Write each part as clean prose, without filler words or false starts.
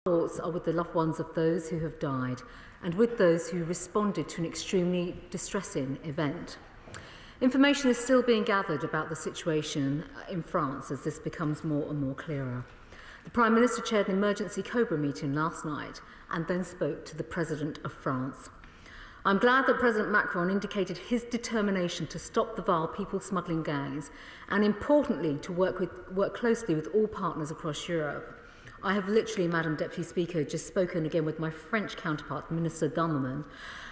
thoughts are with the loved ones of those who have died and with those who responded to an extremely distressing event. Information is still being gathered about the situation in France as this becomes more and more clearer. The Prime Minister chaired an emergency COBRA meeting last night and then spoke to the President of France. I'm glad that President Macron indicated his determination to stop the vile people smuggling gangs and, importantly, to work closely with all partners across Europe. I have literally, Madam Deputy Speaker, just spoken again with my French counterpart, Minister Darmanin,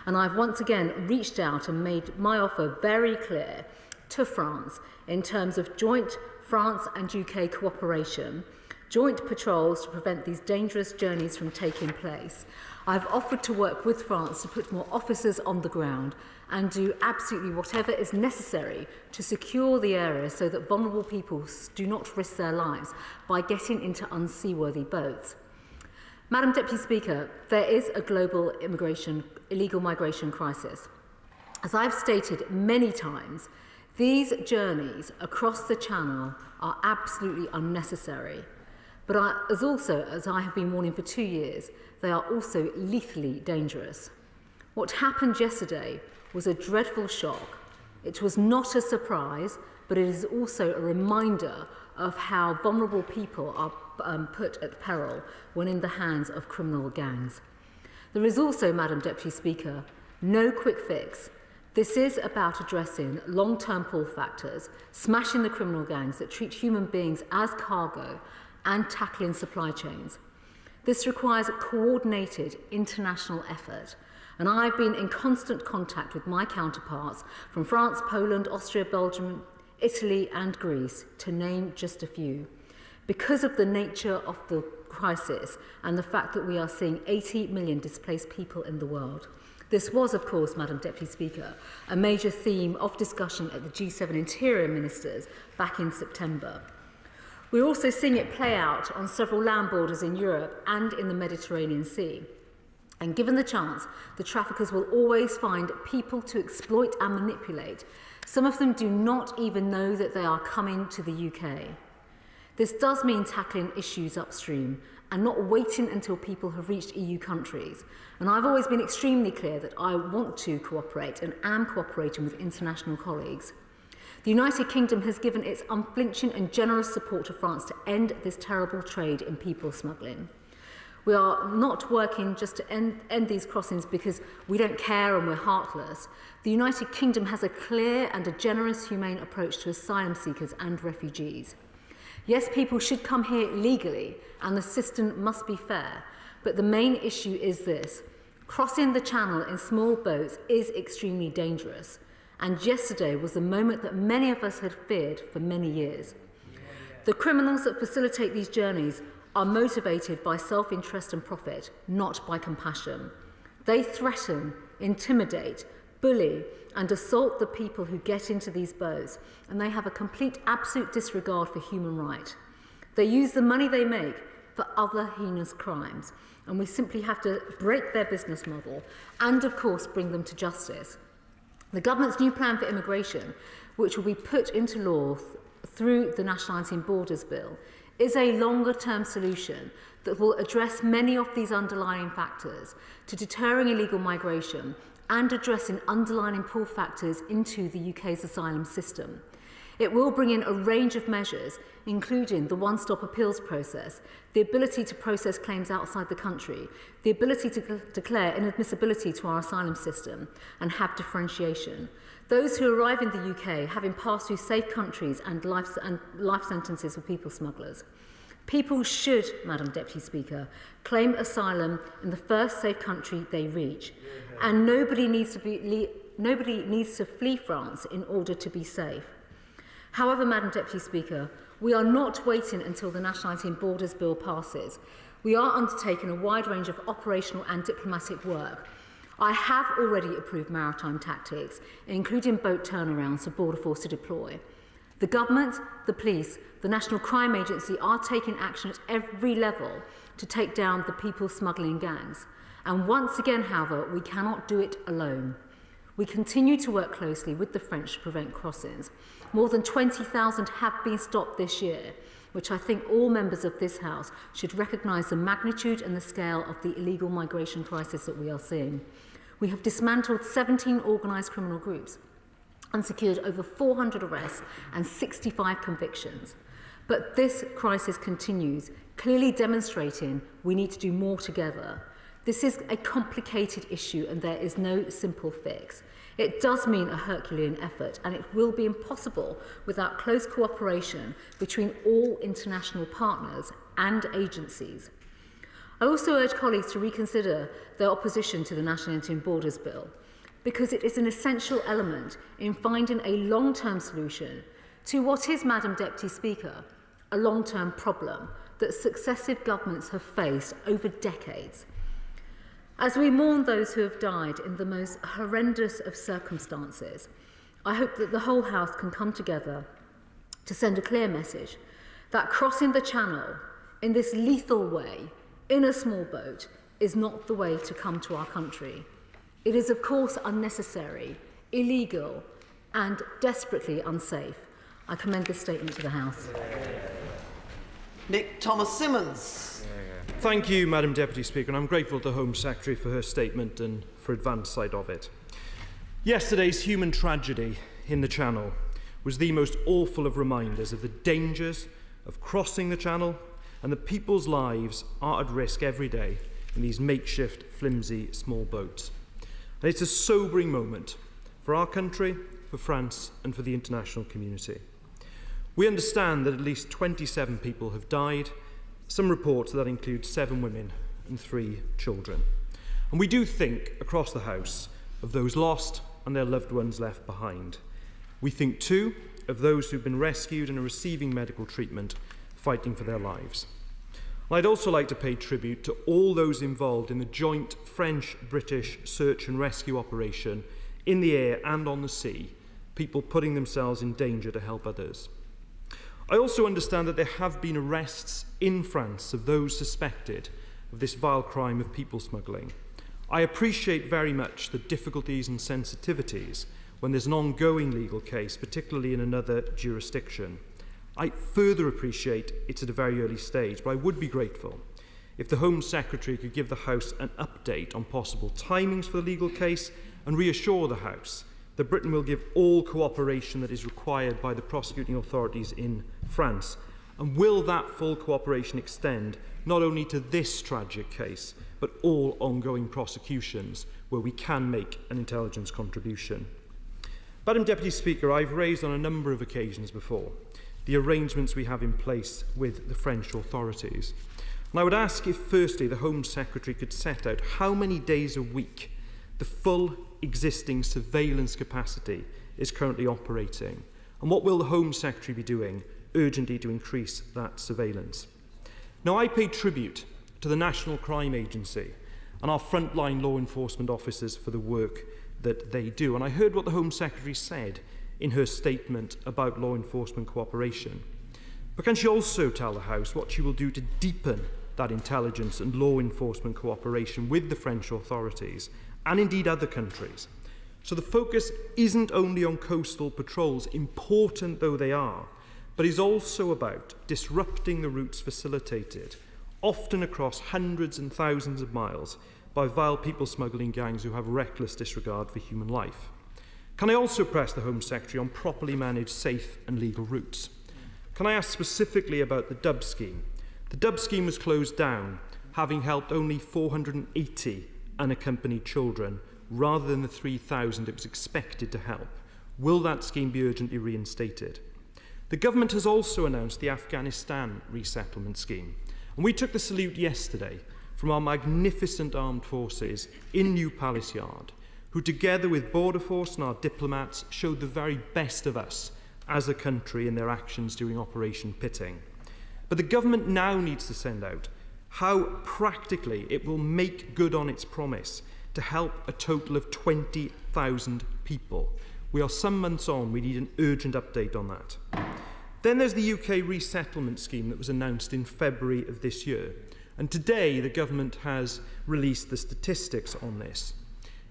and I've once again reached out and made my offer very clear to France in terms of joint France and UK cooperation, joint patrols to prevent these dangerous journeys from taking place. I've offered to work with France to put more officers on the ground and do absolutely whatever is necessary to secure the area so that vulnerable people do not risk their lives by getting into unseaworthy boats. Madam Deputy Speaker, there is a global illegal migration crisis. As I've stated many times, these journeys across the Channel are absolutely unnecessary. But as I have been warning for 2 years, they are also lethally dangerous. What happened yesterday was a dreadful shock. It was not a surprise, but it is also a reminder of how vulnerable people are put at peril when in the hands of criminal gangs. There is also, Madam Deputy Speaker, no quick fix. This is about addressing long-term pull factors, smashing the criminal gangs that treat human beings as cargo, and tackling supply chains. This requires a coordinated international effort, and I've been in constant contact with my counterparts from France, Poland, Austria, Belgium, Italy and Greece, to name just a few. Because of the nature of the crisis and the fact that we are seeing 80 million displaced people in the world. This was, of course, Madam Deputy Speaker, a major theme of discussion at the G7 Interior Ministers back in September. We're also seeing it play out on several land borders in Europe and in the Mediterranean Sea. And given the chance, the traffickers will always find people to exploit and manipulate. Some of them do not even know that they are coming to the UK. This does mean tackling issues upstream and not waiting until people have reached EU countries. And I've always been extremely clear that I want to cooperate and am cooperating with international colleagues. The United Kingdom has given its unflinching and generous support to France to end this terrible trade in people smuggling. We are not working just to end these crossings because we don't care and we're heartless. The United Kingdom has a clear and a generous, humane approach to asylum seekers and refugees. Yes, people should come here legally and the system must be fair, but the main issue is this. Crossing the Channel in small boats is extremely dangerous. And yesterday was the moment that many of us had feared for many years. The criminals that facilitate these journeys are motivated by self-interest and profit, not by compassion. They threaten, intimidate, bully, and assault the people who get into these boats, and they have a complete, absolute disregard for human rights. They use the money they make for other heinous crimes, and we simply have to break their business model and, of course, bring them to justice. The government's new plan for immigration, which will be put into law through the Nationality Borders Bill, is a longer-term solution that will address many of these underlying factors to deterring illegal migration and addressing underlying pull factors into the UK's asylum system. It will bring in a range of measures, including the one-stop appeals process, the ability to process claims outside the country, the ability to declare inadmissibility to our asylum system and have differentiation. Those who arrive in the UK having passed through safe countries and life sentences for people smugglers. People should, Madam Deputy Speaker, claim asylum in the first safe country they reach, and nobody needs to flee France in order to be safe. However, Madam Deputy Speaker, we are not waiting until the Nationality and Borders Bill passes. We are undertaking a wide range of operational and diplomatic work. I have already approved maritime tactics, including boat turnarounds for Border Force to deploy. The government, the police, the National Crime Agency are taking action at every level to take down the people smuggling gangs. And once again, however, we cannot do it alone. We continue to work closely with the French to prevent crossings. More than 20,000 have been stopped this year, which I think all members of this House should recognise the magnitude and the scale of the illegal migration crisis that we are seeing. We have dismantled 17 organised criminal groups and secured over 400 arrests and 65 convictions. But this crisis continues, clearly demonstrating we need to do more together. This is a complicated issue and there is no simple fix. It does mean a Herculean effort, and it will be impossible without close cooperation between all international partners and agencies. I also urge colleagues to reconsider their opposition to the National Entry and Borders Bill, because it is an essential element in finding a long-term solution to what is, Madam Deputy Speaker, a long-term problem that successive governments have faced over decades. As we mourn those who have died in the most horrendous of circumstances, I hope that the whole House can come together to send a clear message that crossing the Channel in this lethal way, in a small boat, is not the way to come to our country. It is, of course, unnecessary, illegal, and desperately unsafe. I commend this statement to the House. Nick Thomas-Symonds. Thank you, Madam Deputy Speaker, and I'm grateful to the Home Secretary for her statement and for advance sight of it. Yesterday's human tragedy in the Channel was the most awful of reminders of the dangers of crossing the Channel, and that people's lives are at risk every day in these makeshift, flimsy, small boats. And it's a sobering moment for our country, for France, and for the international community. We understand that at least 27 people have died. Some reports that include 7 women and 3 children. And we do think, across the House, of those lost and their loved ones left behind. We think, too, of those who've been rescued and are receiving medical treatment, fighting for their lives. I'd also like to pay tribute to all those involved in the joint French-British search and rescue operation in the air and on the sea, people putting themselves in danger to help others. I also understand that there have been arrests in France of those suspected of this vile crime of people smuggling. I appreciate very much the difficulties and sensitivities when there's an ongoing legal case, particularly in another jurisdiction. I further appreciate it's at a very early stage, but I would be grateful if the Home Secretary could give the House an update on possible timings for the legal case and reassure the House that Britain will give all cooperation that is required by the prosecuting authorities in France. And will that full cooperation extend not only to this tragic case, but all ongoing prosecutions where we can make an intelligence contribution? Madam Deputy Speaker, I've raised on a number of occasions before the arrangements we have in place with the French authorities. And I would ask if, firstly, the Home Secretary could set out how many days a week the full existing surveillance capacity is currently operating, and what will the Home Secretary be doing urgently to increase that surveillance? Now, I pay tribute to the National Crime Agency and our frontline law enforcement officers for the work that they do, and I heard what the Home Secretary said in her statement about law enforcement cooperation. But can she also tell the House what she will do to deepen that intelligence and law enforcement cooperation with the French authorities and indeed other countries? So the focus isn't only on coastal patrols, important though they are, but is also about disrupting the routes facilitated, often across hundreds and thousands of miles, by vile people smuggling gangs who have reckless disregard for human life. Can I also press the Home Secretary on properly managed, safe and legal routes? Can I ask specifically about the DUB scheme? The DUB scheme was closed down, having helped only 480 unaccompanied children, rather than the 3,000 it was expected to help. Will that scheme be urgently reinstated? The government has also announced the Afghanistan resettlement scheme, and we took the salute yesterday from our magnificent armed forces in New Palace Yard, who together with Border Force and our diplomats showed the very best of us as a country in their actions during Operation Pitting. But the government now needs to send out how practically it will make good on its promise to help a total of 20,000 people. We are some months on, we need an urgent update on that. Then there's the UK resettlement scheme that was announced in February of this year. And today the government has released the statistics on this.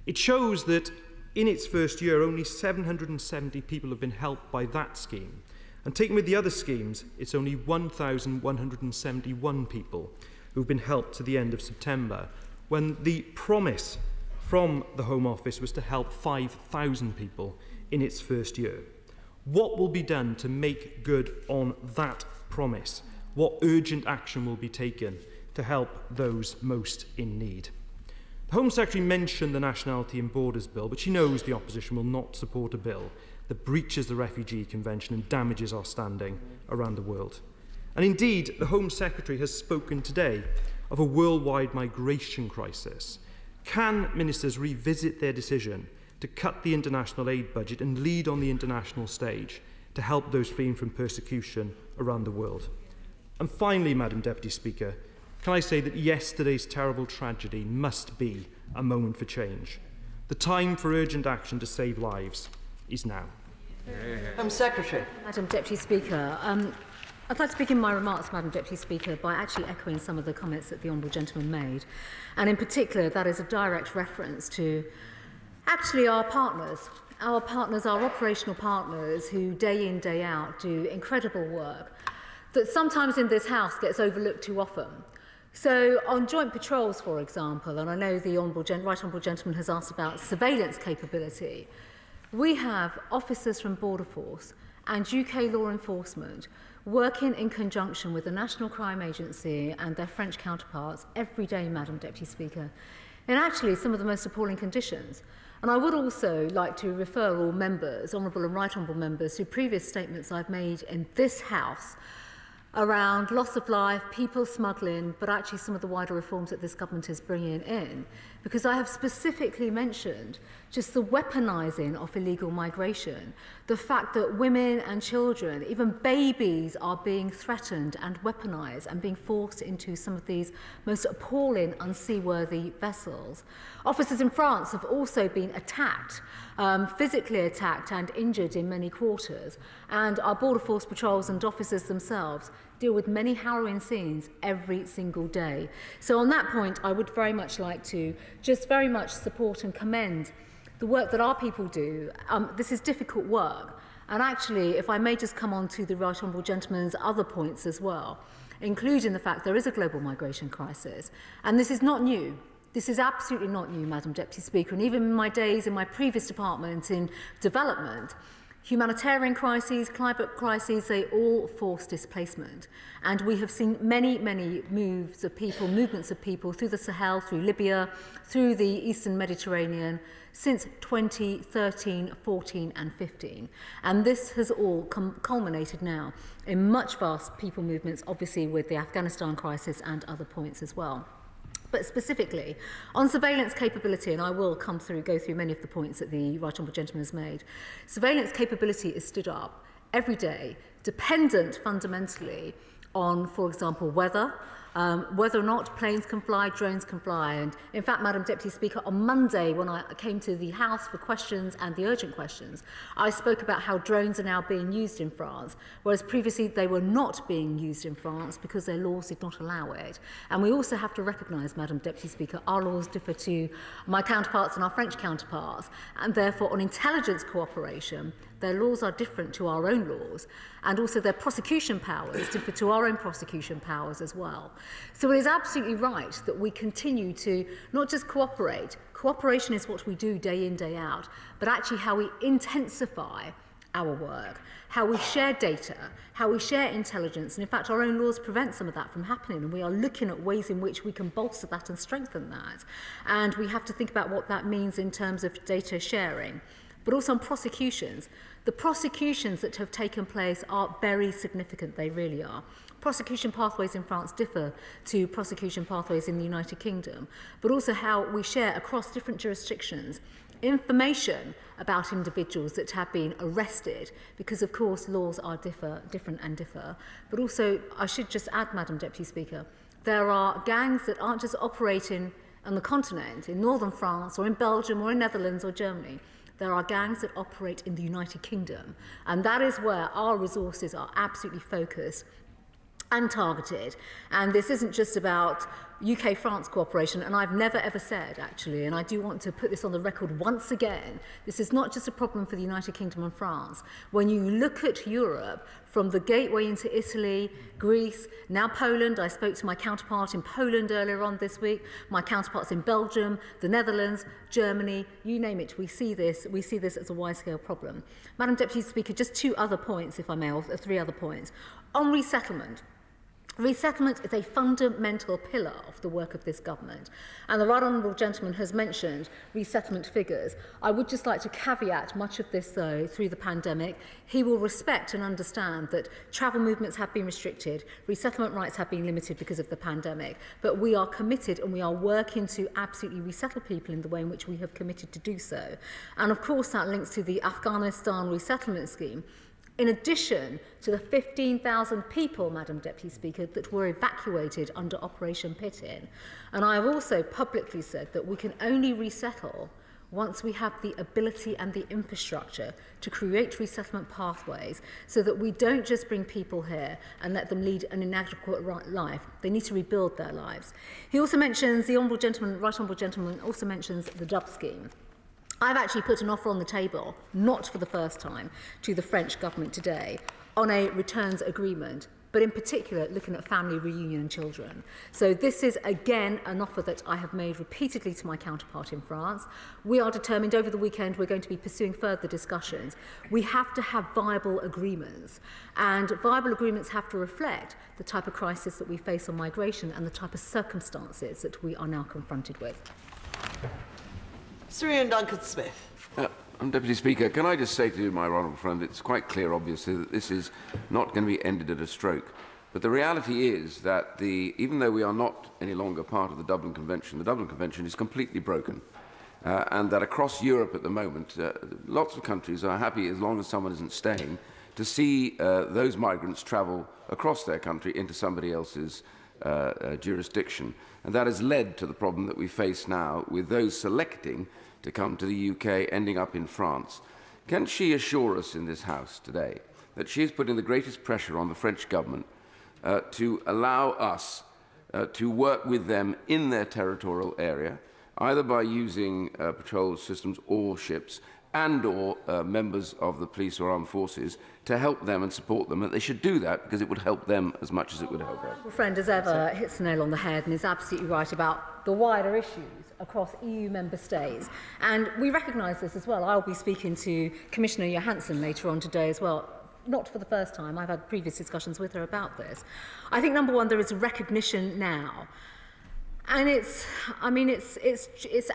It shows that in its first year, only 770 people have been helped by that scheme. And taken with the other schemes, it's only 1,171 people who've been helped to the end of September, when the promise from the Home Office was to help 5,000 people in its first year. What will be done to make good on that promise? What urgent action will be taken to help those most in need? The Home Secretary mentioned the Nationality and Borders Bill, but she knows the opposition will not support a bill that breaches the Refugee Convention and damages our standing around the world. And indeed, the Home Secretary has spoken today of a worldwide migration crisis. Can ministers revisit their decision to cut the international aid budget and lead on the international stage to help those fleeing from persecution around the world? And finally, Madam Deputy Speaker, can I say that yesterday's terrible tragedy must be a moment for change. The time for urgent action to save lives is now. Home Secretary. Madam Deputy Speaker, I'd like to begin my remarks, Madam Deputy Speaker, by actually echoing some of the comments that the Honourable Gentleman made. And in particular, that is a direct reference to actually our partners, our operational partners who day in, day out do incredible work that sometimes in this House gets overlooked too often. So on joint patrols, for example, and I know the Right Honourable Gentleman has asked about surveillance capability, we have officers from Border Force and UK law enforcement working in conjunction with the National Crime Agency and their French counterparts every day, Madam Deputy Speaker, in actually some of the most appalling conditions. And I would also like to refer all members, Honourable and Right Honourable members, to previous statements I've made in this House around loss of life, people smuggling, but actually some of the wider reforms that this government is bringing in. Because I have specifically mentioned just the weaponising of illegal migration, the fact that women and children, even babies, are being threatened and weaponised and being forced into some of these most appalling, unseaworthy vessels. Officers in France have also been attacked, physically attacked and injured in many quarters, and our Border Force patrols and officers themselves deal with many harrowing scenes every single day. So on that point, I would very much like to just very much support and commend the work that our people do. This is difficult work. And actually, if I may just come on to the Right Honourable Gentleman's other points as well, including the fact there is a global migration crisis. And this is not new. This is absolutely not new, Madam Deputy Speaker. And even in my days in my previous department in development, humanitarian crises, climate crises, they all force displacement. And we have seen many, many movements of people through the Sahel, through Libya, through the Eastern Mediterranean since 2013, 14 and 15. And this has all culminated now in much vast people movements, obviously with the Afghanistan crisis and other points as well. But specifically, on surveillance capability, and I will go through many of the points that the Right Honourable Gentleman has made, surveillance capability is stood up every day, dependent fundamentally on, for example, weather, whether or not planes can fly, drones can fly. And in fact, Madam Deputy Speaker, on Monday, when I came to the House for questions and the urgent questions, I spoke about how drones are now being used in France, whereas previously they were not being used in France because their laws did not allow it. And we also have to recognise, Madam Deputy Speaker, our laws differ to my counterparts and our French counterparts, and therefore on intelligence cooperation, their laws are different to our own laws, and also their prosecution powers differ to our own prosecution powers as well. So it is absolutely right that we continue to not just cooperate. Cooperation is what we do day in, day out, but actually how we intensify our work, how we share data, how we share intelligence, and in fact our own laws prevent some of that from happening, and we are looking at ways in which we can bolster that and strengthen that. And we have to think about what that means in terms of data sharing. But also on prosecutions. The prosecutions that have taken place are very significant, they really are. Prosecution pathways in France differ to prosecution pathways in the United Kingdom, but also how we share across different jurisdictions information about individuals that have been arrested, because of course laws are different. But also, I should just add, Madam Deputy Speaker, there are gangs that aren't just operating on the continent, in northern France or in Belgium or in Netherlands or Germany. There are gangs that operate in the United Kingdom, and that is where our resources are absolutely focused and targeted. And this isn't just about UK-France cooperation, and I've never ever said, actually, and I do want to put this on the record once again, this is not just a problem for the United Kingdom and France. When you look at Europe, from the gateway into Italy, Greece, now Poland, I spoke to my counterpart in Poland earlier on this week, my counterparts in Belgium, the Netherlands, Germany, you name it, we see this as a wide-scale problem. Madam Deputy Speaker, just 2 other points, if I may, or 3 other points. On resettlement. Resettlement is a fundamental pillar of the work of this government, and the right honourable gentleman has mentioned resettlement figures. I would just like to caveat much of this, though, through the pandemic. He will respect and understand that travel movements have been restricted, resettlement rights have been limited because of the pandemic, but we are committed and we are working to absolutely resettle people in the way in which we have committed to do so. And of course that links to the Afghanistan resettlement scheme. In addition to the 15,000 people, Madam Deputy Speaker, that were evacuated under Operation Pitin. And I have also publicly said that we can only resettle once we have the ability and the infrastructure to create resettlement pathways so that we don't just bring people here and let them lead an inadequate life. They need to rebuild their lives. He also mentions, the right honourable gentleman also mentions the Dove scheme. I've actually put an offer on the table, not for the first time, to the French government today on a returns agreement, but in particular looking at family reunion and children. So this is, again, an offer that I have made repeatedly to my counterpart in France. We are determined, over the weekend, we're going to be pursuing further discussions. We have to have viable agreements, and viable agreements have to reflect the type of crisis that we face on migration and the type of circumstances that we are now confronted with. Sir Ian Duncan-Smith. Deputy Speaker, can I just say to my honourable friend, it's quite clear, obviously, that this is not going to be ended at a stroke. But the reality is that even though we are not any longer part of the Dublin Convention is completely broken. And that across Europe at the moment, lots of countries are happy, as long as someone isn't staying, to see those migrants travel across their country into somebody else's jurisdiction. And that has led to the problem that we face now with those selecting to come to the UK ending up in France. Can she assure us in this House today that she is putting the greatest pressure on the French government to allow us to work with them in their territorial area, either by using patrol systems or ships, and or members of the police or armed forces, to help them and support them, that they should do that because it would help them as much as it would help us. My friend, as ever, hits the nail on the head and is absolutely right about the wider issues across EU member states. And we recognise this as well. I'll be speaking to Commissioner Johansson later on today as well. Not for the first time. I've had previous discussions with her about this. I think, number one, there is a recognition now. And it's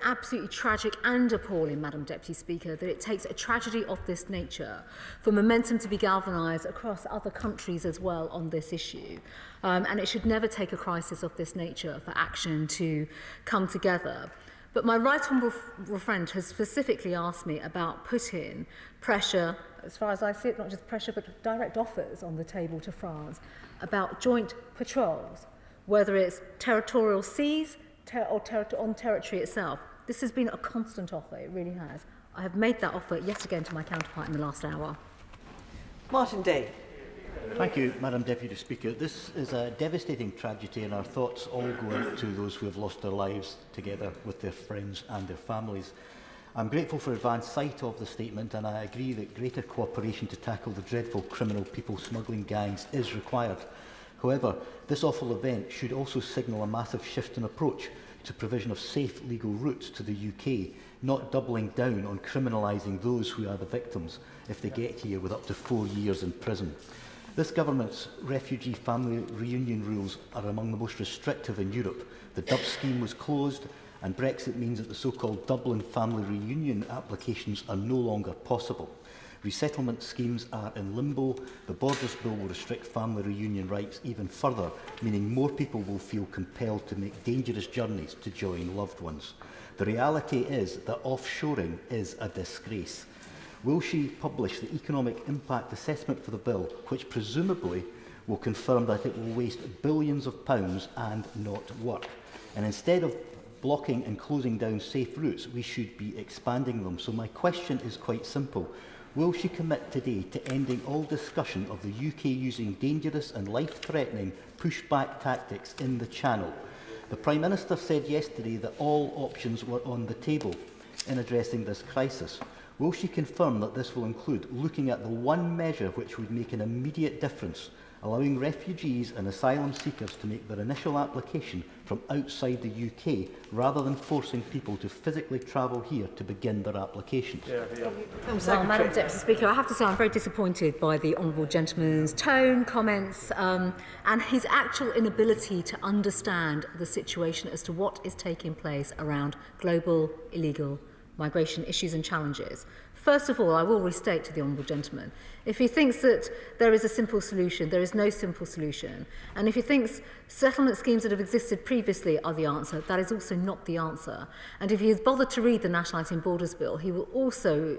absolutely tragic and appalling, Madam Deputy Speaker, that it takes a tragedy of this nature for momentum to be galvanised across other countries as well on this issue. And it should never take a crisis of this nature for action to come together. But my right honourable friend has specifically asked me about putting pressure, as far as I see it, not just pressure, but direct offers on the table to France about joint patrols, whether it's territorial seas or on territory itself. This has been a constant offer, it really has. I have made that offer yet again to my counterpart in the last hour. Martin Day. Thank you, Madam Deputy Speaker. This is a devastating tragedy, and our thoughts all go out to those who have lost their lives together with their friends and their families. I'm grateful for advance sight of the statement, and I agree that greater cooperation to tackle the dreadful criminal people smuggling gangs is required. However, this awful event should also signal a massive shift in approach to provision of safe legal routes to the UK, not doubling down on criminalising those who are the victims if they get here with up to 4 years in prison. This government's refugee family reunion rules are among the most restrictive in Europe. The Dove scheme was closed, and Brexit means that the so-called Dublin family reunion applications are no longer possible. Resettlement schemes are in limbo. The Borders Bill will restrict family reunion rights even further, meaning more people will feel compelled to make dangerous journeys to join loved ones. The reality is that offshoring is a disgrace. Will she publish the economic impact assessment for the bill, which presumably will confirm that it will waste billions of pounds and not work? And instead of blocking and closing down safe routes, we should be expanding them. So my question is quite simple. will she commit today to ending all discussion of the UK using dangerous and life-threatening pushback tactics in the Channel? The Prime Minister said yesterday that all options were on the table in addressing this crisis. Will she confirm that this will include looking at the one measure which would make an immediate difference, allowing refugees and asylum seekers to make their initial application from outside the UK, rather than forcing people to physically travel here to begin their applications? Well, Madam Deputy Speaker, I have to say I'm very disappointed by the Honourable Gentleman's tone, comments, and his actual inability to understand the situation as to what is taking place around global illegal migration issues and challenges. First of all, I will restate to the Honourable Gentleman, if he thinks that there is a simple solution, there is no simple solution. And if he thinks settlement schemes that have existed previously are the answer, that is also not the answer. And if he has bothered to read the Nationality and Borders Bill, he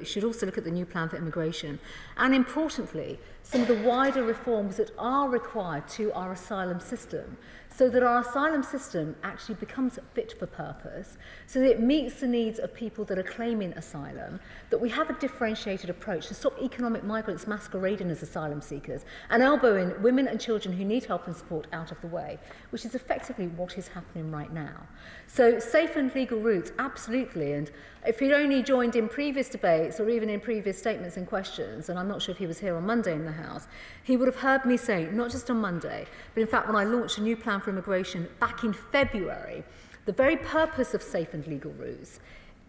should also look at the new plan for immigration. And importantly, some of the wider reforms that are required to our asylum system, so that our asylum system actually becomes fit for purpose, so that it meets the needs of people that are claiming asylum, that we have a differentiated approach to stop economic migrants masquerading as asylum seekers and elbowing women and children who need help and support out of the way, which is effectively what is happening right now. So safe and legal routes, absolutely. And if he'd only joined in previous debates or even in previous statements and questions, and I'm not sure if he was here on Monday in the House, he would have heard me say, not just on Monday, but in fact when I launched a new plan for immigration back in February, the very purpose of safe and legal routes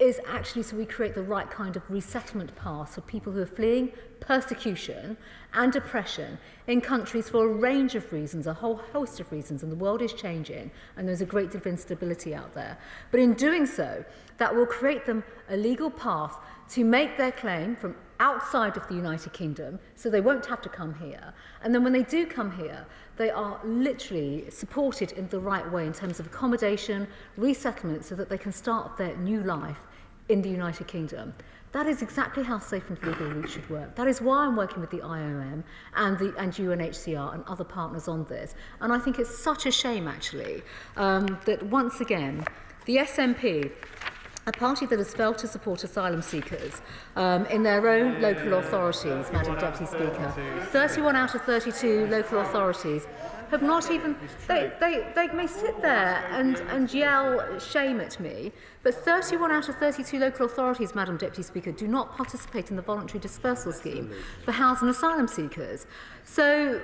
is actually so we create the right kind of resettlement path for people who are fleeing persecution and oppression in countries for a range of reasons, a whole host of reasons, and the world is changing and there's a great deal of instability out there. But in doing so, that will create them a legal path to make their claim from outside of the United Kingdom, so they won't have to come here. And then when they do come here, they are literally supported in the right way in terms of accommodation, resettlement, so that they can start their new life in the United Kingdom. That is exactly how safe and legal routes should work. That is why I'm working with the IOM and UNHCR and other partners on this. And I think it's such a shame, actually, that once again, the SNP, a party that has failed to support asylum seekers in their own local authorities, Madam Deputy Speaker. 31 out of 32 local authorities have not even, they may sit there and yell shame at me, but 31 out of 32 local authorities, Madam Deputy Speaker, do not participate in the voluntary dispersal scheme for housing asylum seekers. So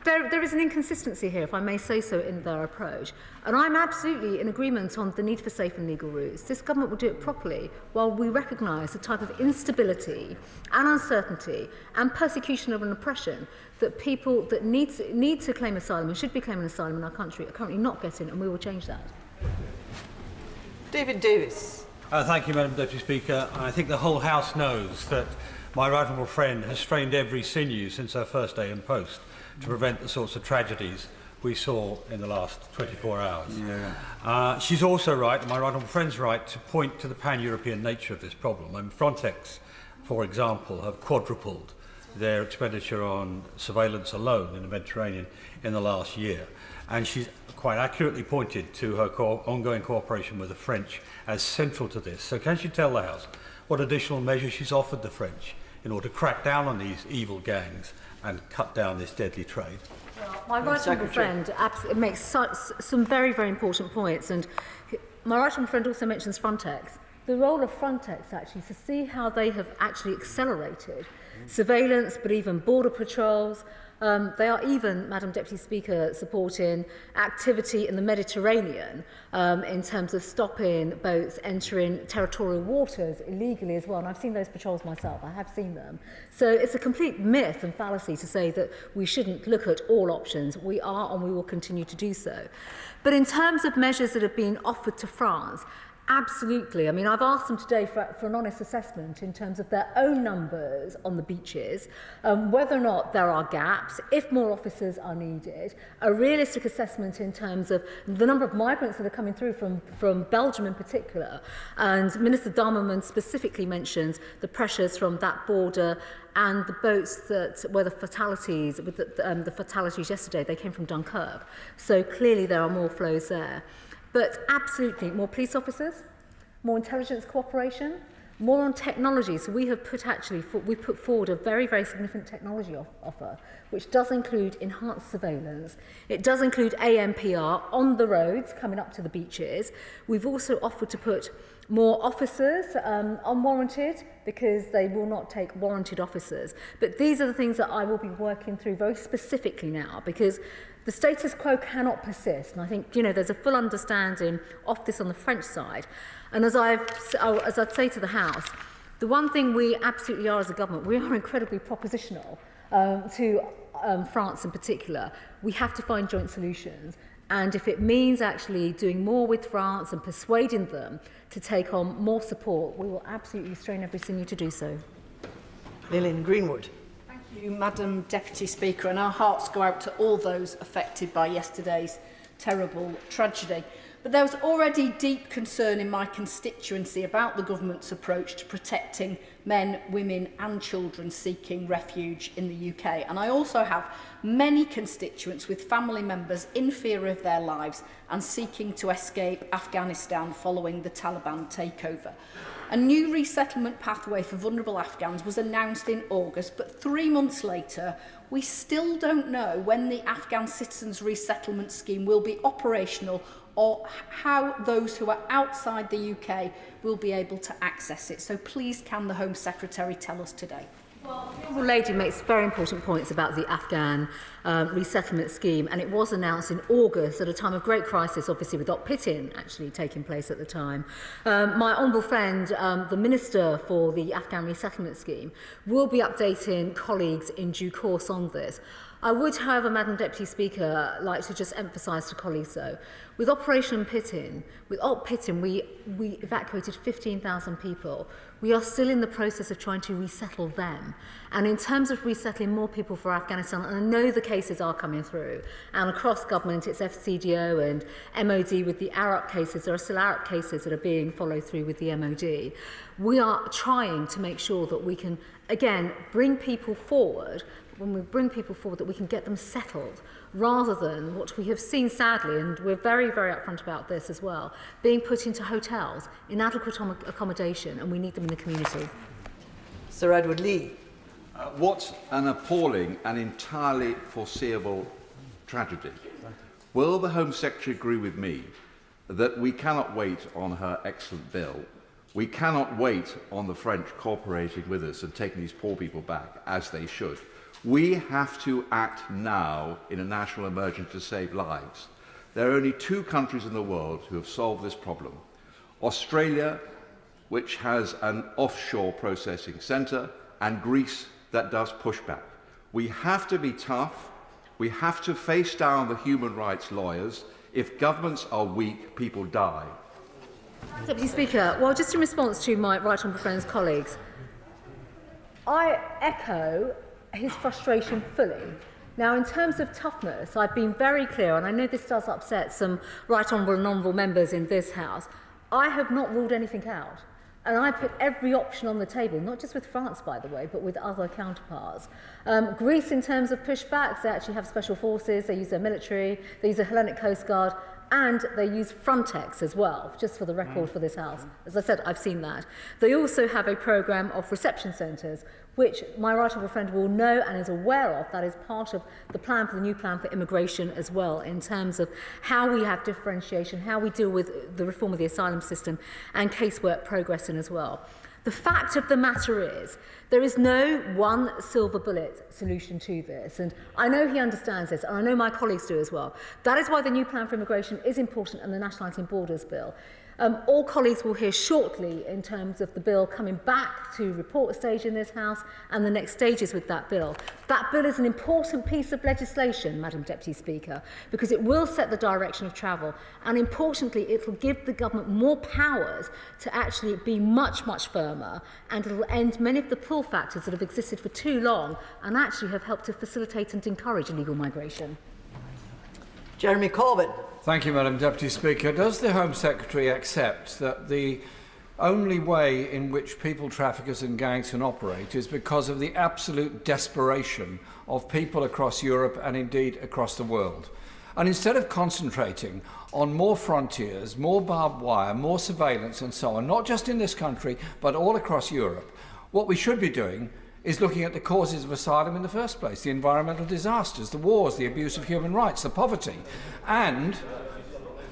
there is an inconsistency here, if I may say so, in their approach. And I'm absolutely in agreement on the need for safe and legal routes. This government will do it properly while we recognise the type of instability and uncertainty and persecution and oppression that people that need to claim asylum and should be claiming asylum in our country are currently not getting, and we will change that. David Davis. Thank you, Madam Deputy Speaker. I think the whole House knows that my right honourable friend has strained every sinew since her first day in post to prevent the sorts of tragedies we saw in the last 24 hours. Yeah. She's also right, and my right honourable friend's right, to point to the pan-European nature of this problem. I mean, Frontex, for example, have quadrupled their expenditure on surveillance alone in the Mediterranean in the last year. And she's quite accurately pointed to her ongoing cooperation with the French as central to this. So can she tell the House what additional measures she's offered the French in order to crack down on these evil gangs and cut down this deadly trade? My right honourable friend makes some very, very important points, and my right honourable friend also mentions Frontex. The role of Frontex, actually, to see how they have actually accelerated surveillance, but even border patrols. They are even, Madam Deputy Speaker, supporting activity in the Mediterranean in terms of stopping boats entering territorial waters illegally as well. And I've seen those patrols myself. I have seen them. So it's a complete myth and fallacy to say that we shouldn't look at all options. We are, and we will continue to do so. But in terms of measures that have been offered to France, absolutely. I mean, I've asked them today for an honest assessment in terms of their own numbers on the beaches, whether or not there are gaps, if more officers are needed, a realistic assessment in terms of the number of migrants that are coming through from Belgium in particular. And Minister Darmanin specifically mentions the pressures from that border and the boats that were the fatalities, with the fatalities yesterday, they came from Dunkirk. So clearly there are more flows there. But absolutely, more police officers, more intelligence cooperation, More on technology. So we put forward a very, very significant technology offer, which does include enhanced surveillance. It does include AMPR on the roads coming up to the beaches. We've also offered to put more officers unwarranted, because they will not take warranted officers. But these are the things that I will be working through very specifically now, because the status quo cannot persist. And I think, there's a full understanding of this on the French side. And as I'd say to the House, the one thing we absolutely are as a government, we are incredibly propositional to France in particular. We have to find joint solutions. And if it means actually doing more with France and persuading them to take on more support, we will absolutely strain every sinew to do so. Lillian Greenwood. Thank you, Madam Deputy Speaker, and our hearts go out to all those affected by yesterday's terrible tragedy. But there was already deep concern in my constituency about the government's approach to protecting men, women and children seeking refuge in the UK. And I also have many constituents with family members in fear of their lives and seeking to escape Afghanistan following the Taliban takeover. A new resettlement pathway for vulnerable Afghans was announced in August, but 3 months later, we still don't know when the Afghan Citizens Resettlement Scheme will be operational, or how those who are outside the UK will be able to access it. So please, can the Home Secretary tell us today? Well, the Honourable Lady makes very important points about the Afghan resettlement scheme, and it was announced in August at a time of great crisis, obviously with Pitting actually taking place at the time. My honourable friend, the Minister for the Afghan resettlement scheme, will be updating colleagues in due course on this. I would, however, Madam Deputy Speaker, like to just emphasise to colleagues, though, with Operation Pitting, we evacuated 15,000 people. We are still in the process of trying to resettle them. And in terms of resettling more people for Afghanistan, and I know the cases are coming through, and across government, it's FCDO and MOD with the Arup cases. There are still Arup cases that are being followed through with the MOD. We are trying to make sure that we can, again, bring people forward. When we bring people forward, that we can get them settled, rather than what we have seen, sadly, and we're very, very upfront about this as well, being put into hotels, inadequate accommodation, and we need them in the community. Sir Edward Lee. What an appalling and entirely foreseeable tragedy. Will the Home Secretary agree with me that we cannot wait on her excellent bill? We cannot wait on the French cooperating with us and taking these poor people back, as they should. We have to act now in a national emergency to save lives. There are only 2 countries in the world who have solved this problem. Australia, which has an offshore processing centre, and Greece that does pushback. We have to be tough. We have to face down the human rights lawyers. If governments are weak, people die. Deputy Speaker, well, just in response to my right honourable friend's colleagues, I echo his frustration fully. Now, in terms of toughness, I've been very clear, and I know this does upset some right honourable and honourable members in this House. I have not ruled anything out. And I put every option on the table, not just with France, by the way, but with other counterparts. Greece, in terms of pushbacks, they actually have special forces, they use their military, they use the Hellenic Coast Guard, and they use Frontex as well, just for the record for this House. As I said, I've seen that. They also have a programme of reception centres, which my right honourable friend will know and is aware of. That is part of the plan for the new plan for immigration as well, in terms of how we have differentiation, how we deal with the reform of the asylum system, and casework progressing as well. The fact of the matter is, there is no one silver bullet solution to this, and I know he understands this, and I know my colleagues do as well. That is why the new plan for immigration is important, and the Nationality and Borders Bill. All colleagues will hear shortly in terms of the bill coming back to report stage in this House and the next stages with that bill. That bill is an important piece of legislation, Madam Deputy Speaker, because it will set the direction of travel, and importantly, it will give the government more powers to actually be much, much firmer, and it will end many of the pull factors that have existed for too long and actually have helped to facilitate and encourage illegal migration. Jeremy Corbyn. Thank you, Madam Deputy Speaker. Does the Home Secretary accept that the only way in which people traffickers and gangs can operate is because of the absolute desperation of people across Europe and indeed across the world? And instead of concentrating on more frontiers, more barbed wire, more surveillance and so on, not just in this country, but all across Europe, what we should be doing is looking at the causes of asylum in the first place, the environmental disasters, the wars, the abuse of human rights, the poverty, and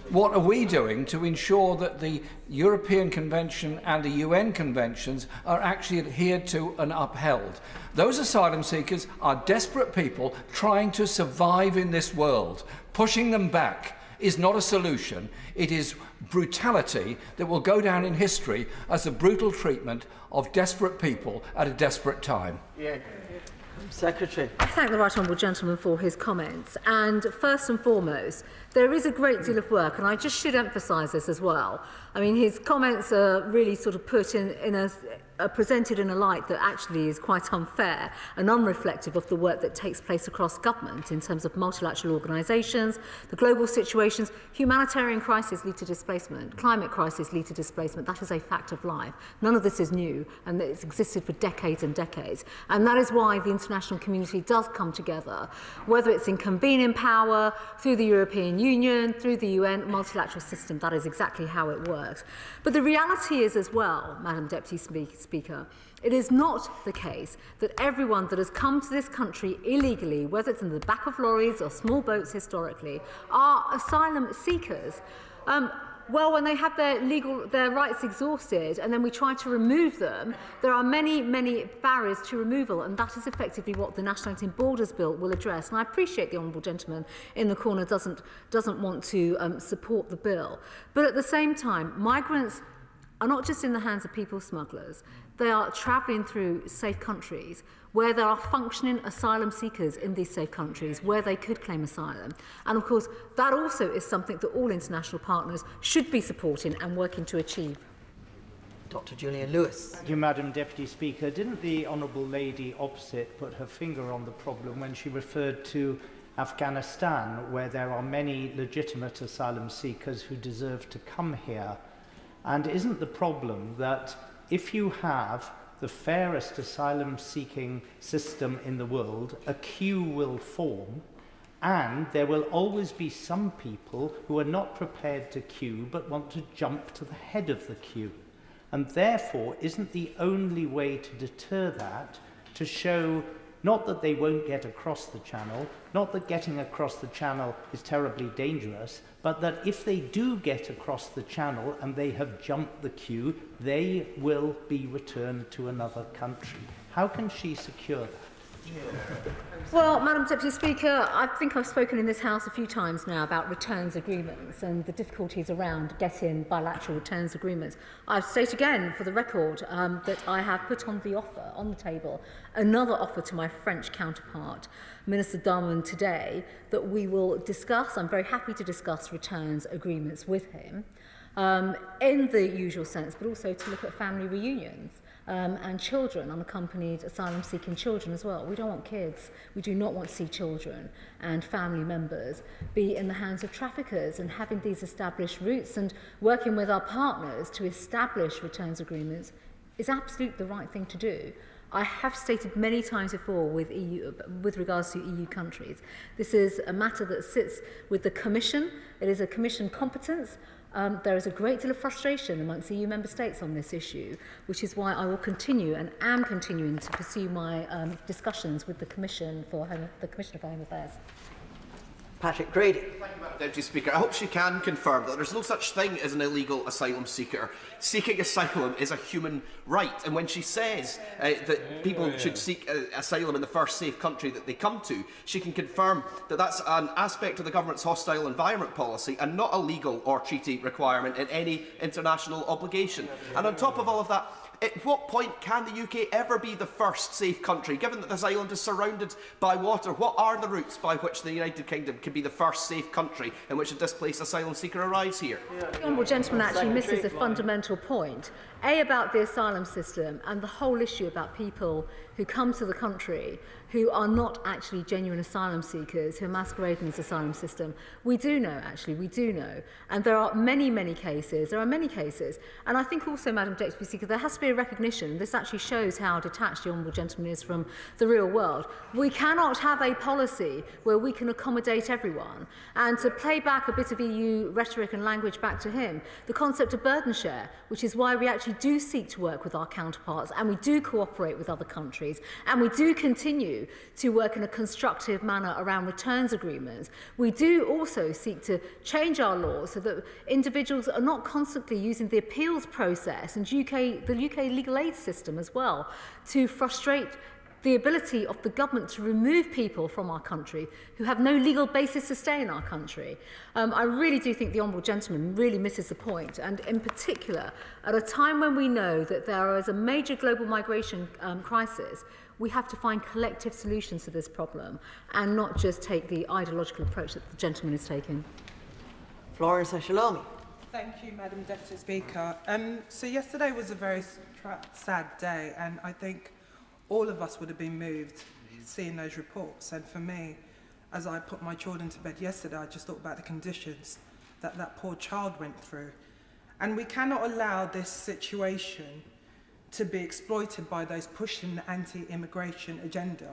what are we doing to ensure that the European Convention and the UN conventions are actually adhered to and upheld? Those asylum seekers are desperate people trying to survive in this world. Pushing them back is not a solution. It is brutality that will go down in history as the brutal treatment of desperate people at a desperate time. Yeah. Secretary. I thank the Right Honourable Gentleman for his comments. And first and foremost, there is a great deal of work, and I just should emphasise this as well. I mean, his comments are really sort of put presented in a light that actually is quite unfair and unreflective of the work that takes place across government in terms of multilateral organisations, the global situations. Humanitarian crises lead to displacement, climate crises lead to displacement. That is a fact of life. None of this is new, and it's existed for decades and decades. And that is why the international community does come together, whether it's in convening power, through the European Union, through the UN multilateral system. That is exactly how it works. But the reality is as well, Madam Deputy Speaker, it is not the case that everyone that has come to this country illegally, whether it's in the back of lorries or small boats historically, are asylum seekers. Well, when they have their rights exhausted and then we try to remove them, there are many, many barriers to removal, and that is effectively what the Nationality and Borders Bill will address. And I appreciate the Honourable Gentleman in the corner doesn't want to support the bill. But at the same time, migrants are not just in the hands of people smugglers. They are travelling through safe countries where there are functioning asylum seekers in these safe countries where they could claim asylum. And of course, that also is something that all international partners should be supporting and working to achieve. Dr. Julian Lewis. Thank you, Madam Deputy Speaker. Didn't the Honourable Lady opposite put her finger on the problem when she referred to Afghanistan, where there are many legitimate asylum seekers who deserve to come here? And isn't the problem that if you have the fairest asylum-seeking system in the world, a queue will form, and there will always be some people who are not prepared to queue but want to jump to the head of the queue? And therefore, isn't the only way to deter that to show not that they won't get across the channel, not that getting across the channel is terribly dangerous, but that if they do get across the channel and they have jumped the queue, they will be returned to another country? How can she secure that? Well, Madam Deputy Speaker, I think I've spoken in this House a few times now about returns agreements and the difficulties around getting bilateral returns agreements. I state again, for the record, that I have put on the table, another offer to my French counterpart, Minister Darmanin, today, that we will discuss. I'm very happy to discuss returns agreements with him in the usual sense, but also to look at family reunions. And children, unaccompanied asylum-seeking children as well. We don't want kids. We do not want to see children and family members be in the hands of traffickers, and having these established routes and working with our partners to establish returns agreements is absolutely the right thing to do. I have stated many times before with regards to EU countries, this is a matter that sits with the Commission. It is a Commission competence. There is a great deal of frustration amongst EU member states on this issue, which is why I will continue and am continuing to pursue my discussions with the Commissioner for Home Affairs. Patrick Grady. Thank you, Madam Deputy Speaker. I hope she can confirm that there's no such thing as an illegal asylum seeker. Seeking asylum is a human right. And when she says that people should seek asylum in the first safe country that they come to, she can confirm that that's an aspect of the government's hostile environment policy and not a legal or treaty requirement in any international obligation. And on top of all of that, at what point can the UK ever be the first safe country, given that this island is surrounded by water? What are the routes by which the United Kingdom can be the first safe country in which a displaced asylum seeker arrives here? The Honourable Gentleman actually misses a fundamental point. About the asylum system and the whole issue about people who come to the country who are not actually genuine asylum seekers, who are masquerading as asylum system. We do know, we do know. And there are many, many cases. And I think also, Madam Deputy Speaker, there has to be be a recognition. This actually shows how detached the Honourable Gentleman is from the real world. We cannot have a policy where we can accommodate everyone. And to play back a bit of EU rhetoric and language back to him, the concept of burden share, which is why we actually do seek to work with our counterparts, and we do cooperate with other countries, and we do continue to work in a constructive manner around returns agreements. We do also seek to change our laws so that individuals are not constantly using the appeals process and the UK legal aid system as well to frustrate the ability of the government to remove people from our country who have no legal basis to stay in our country. I really do think the Honourable Gentleman really misses the point, and in particular, at a time when we know that there is a major global migration crisis, we have to find collective solutions to this problem and not just take the ideological approach that the gentleman is taking. Florence Ashalomi. Thank you, Madam Deputy Speaker. So yesterday was a very sad day, and I think all of us would have been moved seeing those reports. And for me, as I put my children to bed yesterday, I just thought about the conditions that that poor child went through. And we cannot allow this situation to be exploited by those pushing the anti-immigration agenda.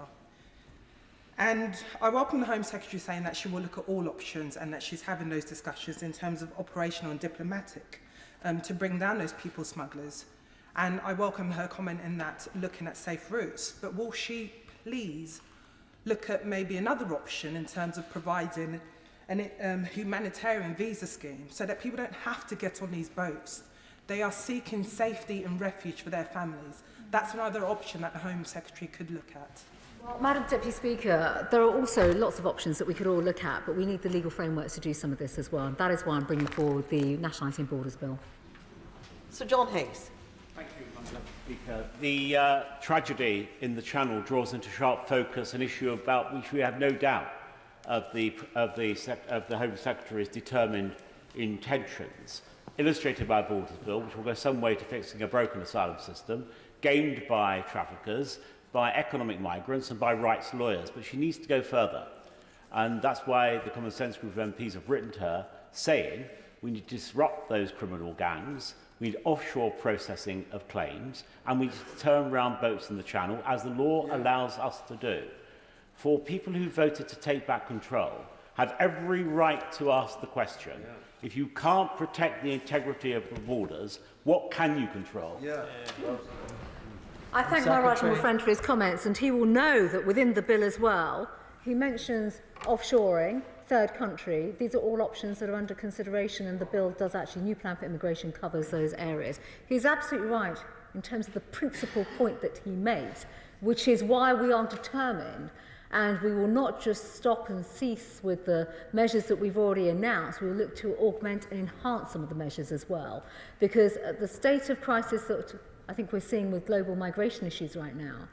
And I welcome the Home Secretary saying that she will look at all options and that she's having those discussions in terms of operational and diplomatic to bring down those people smugglers. And I welcome her comment in that looking at safe routes. But will she please look at maybe another option in terms of providing a humanitarian visa scheme so that people don't have to get on these boats? They are seeking safety and refuge for their families. That's another option that the Home Secretary could look at. Well, Madam Deputy Speaker, there are also lots of options that we could all look at, but we need the legal frameworks to do some of this as well. And that is why I'm bringing forward the Nationalising Borders Bill. Sir John Hayes. Thank you, Madam Speaker. The tragedy in the Channel draws into sharp focus an issue about which we have no doubt of the Home Secretary's determined intentions, illustrated by a Borders Bill, which will go some way to fixing a broken asylum system, gamed by traffickers, by economic migrants and by rights lawyers. But she needs to go further. And that's why the Common Sense Group of MPs have written to her saying we need to disrupt those criminal gangs, we need offshore processing of claims, and we need to turn around boats in the Channel, as the law allows us to do. For people who voted to take back control have every right to ask the question, if you can't protect the integrity of the borders, what can you control? I thank my right honourable friend for his comments, and he will know that within the bill as well, he mentions offshoring, third country. These are all options that are under consideration, and the bill does actually, New Plan for Immigration covers those areas. He's absolutely right in terms of the principal point that he made, which is why we are determined, and we will not just stop and cease with the measures that we've already announced. We will look to augment and enhance some of the measures as well, because at the state of crisis that I think we're seeing with global migration issues right now,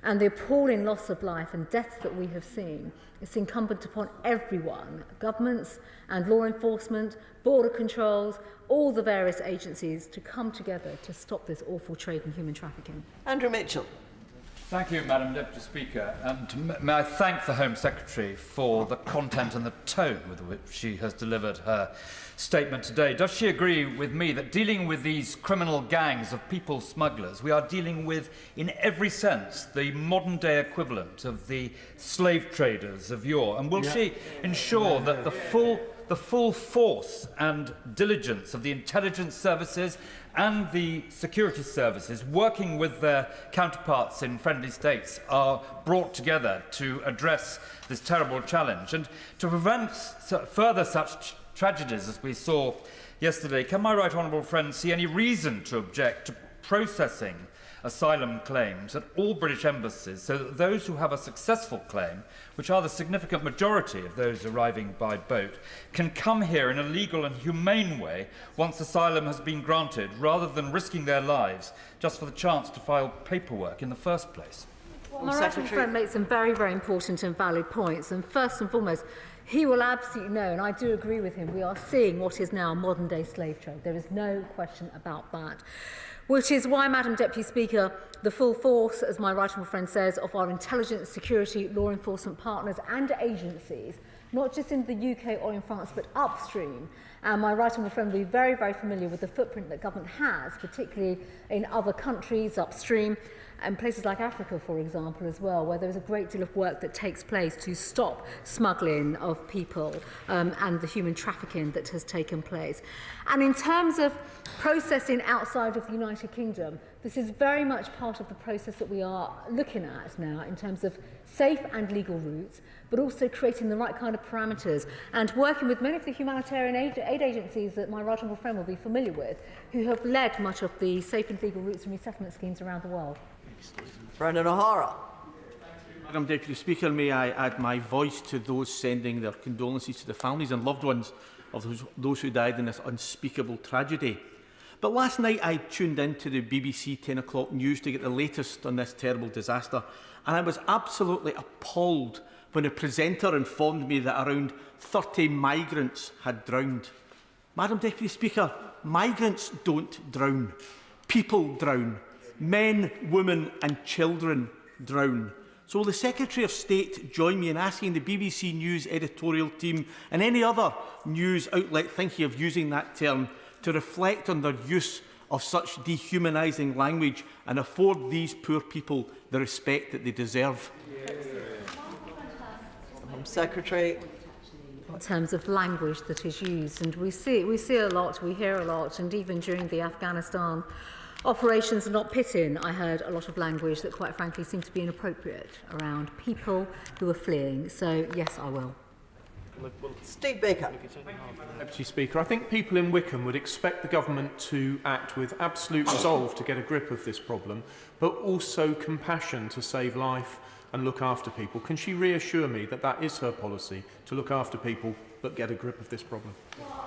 and the appalling loss of life and deaths that we have seen, it's incumbent upon everyone, governments and law enforcement, border controls, all the various agencies to come together to stop this awful trade in human trafficking. Andrew Mitchell. Thank you, Madam Deputy Speaker. And may I thank the Home Secretary for the content and the tone with which she has delivered her statement today. Does she agree with me that dealing with these criminal gangs of people smugglers, we are dealing with, in every sense, the modern-day equivalent of the slave traders of yore? And will she ensure that the full force and diligence of the intelligence services and the security services working with their counterparts in friendly states are brought together to address this terrible challenge? And to prevent further such tragedies as we saw yesterday, can my right honourable friend see any reason to object to processing asylum claims at all British embassies so that those who have a successful claim, which are the significant majority of those arriving by boat, can come here in a legal and humane way once asylum has been granted, rather than risking their lives just for the chance to file paperwork in the first place? Well, my right honourable friend makes some very, very important and valid points. And first and foremost, he will absolutely know, and I do agree with him, we are seeing what is now modern-day slave trade. There is no question about that. Which is why, Madam Deputy Speaker, the full force, as my right honourable friend says, of our intelligence, security, law enforcement partners and agencies, not just in the UK or in France, but upstream, And my right honourable friend will be very, very familiar with the footprint that government has, particularly in other countries upstream, and places like Africa, for example, as well, where there is a great deal of work that takes place to stop smuggling of people and the human trafficking that has taken place. And in terms of processing outside of the United Kingdom, this is very much part of the process that we are looking at now in terms of safe and legal routes, but also creating the right kind of parameters and working with many of the humanitarian aid agencies that my right honourable friend will be familiar with, who have led much of the safe and legal routes and resettlement schemes around the world. Brendan O'Hara. Madam Deputy Speaker, may I add my voice to those sending their condolences to the families and loved ones of those who died in this unspeakable tragedy. But last night I tuned into the BBC 10 o'clock news to get the latest on this terrible disaster, and I was absolutely appalled when a presenter informed me that around 30 migrants had drowned. Madam Deputy Speaker, migrants don't drown. People drown. Men, women and children drown. So will the Secretary of State join me in asking the BBC News editorial team and any other news outlet thinking of using that term to reflect on their use of such dehumanising language and afford these poor people the respect that they deserve? Home Secretary. In terms of language that is used, and we see a lot, we hear a lot, and even during the Afghanistan operations not pitting, I heard a lot of language that quite frankly seemed to be inappropriate around people who are fleeing. So yes, I will. Steve Baker. Deputy Speaker, I think people in Wickham would expect the government to act with absolute resolve to get a grip of this problem, but also compassion to save life and look after people. Can she reassure me that that is her policy, to look after people but get a grip of this problem?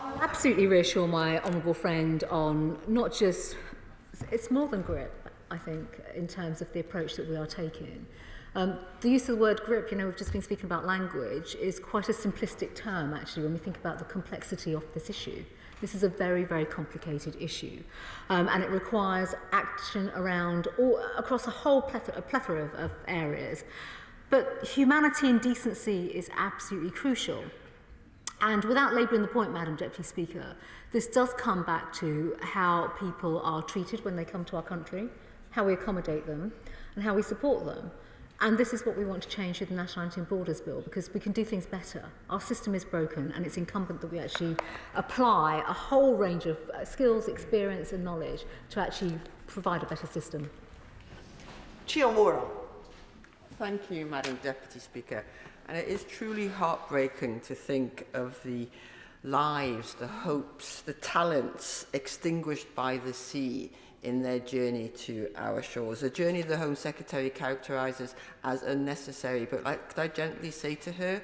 I'll absolutely reassure my honourable friend on not just, it's more than grip, I think, in terms of the approach that we are taking. The use of the word grip, you know, we've just been speaking about language, is quite a simplistic term, actually, when we think about the complexity of this issue. This is a very, very complicated issue, and it requires action around across a whole plethora of areas. But humanity and decency is absolutely crucial. And without labouring the point, Madam Deputy Speaker, this does come back to how people are treated when they come to our country, how we accommodate them, and how we support them. And this is what we want to change through the Nationality and Borders Bill, because we can do things better. Our system is broken, and it's incumbent that we actually apply a whole range of skills, experience and knowledge to actually provide a better system. Chiomura. Thank you, Madam Deputy Speaker. And it is truly heartbreaking to think of the lives, the hopes, the talents extinguished by the sea in their journey to our shores. A journey the Home Secretary characterises as unnecessary. But could I gently say to her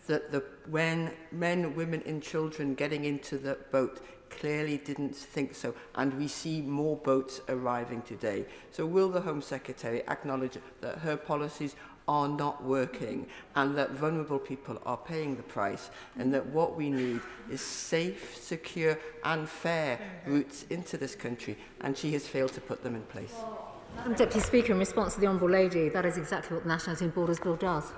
that when men, women and children getting into the boat clearly didn't think so, and we see more boats arriving today. So will the Home Secretary acknowledge that her policies are not working and that vulnerable people are paying the price, and that what we need is safe, secure and fair routes into this country, and she has failed to put them in place? Madam Deputy Speaker, in response to the Honourable Lady, that is exactly what the Nationality and Borders Bill does.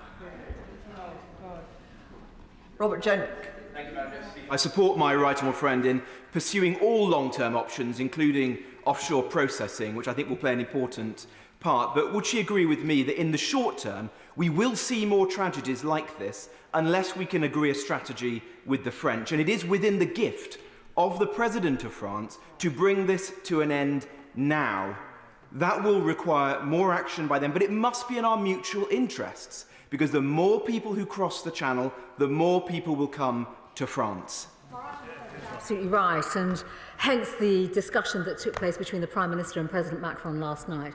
Robert Jenrick. Thank you, Madam Deputy. I support my right honourable friend in pursuing all long-term options, including offshore processing, which I think will play an important part. But would she agree with me that in the short term, we will see more tragedies like this unless we can agree a strategy with the French? And it is within the gift of the President of France to bring this to an end now. That will require more action by them, but it must be in our mutual interests, because the more people who cross the Channel, the more people will come to France. Absolutely right, and hence the discussion that took place between the Prime Minister and President Macron last night.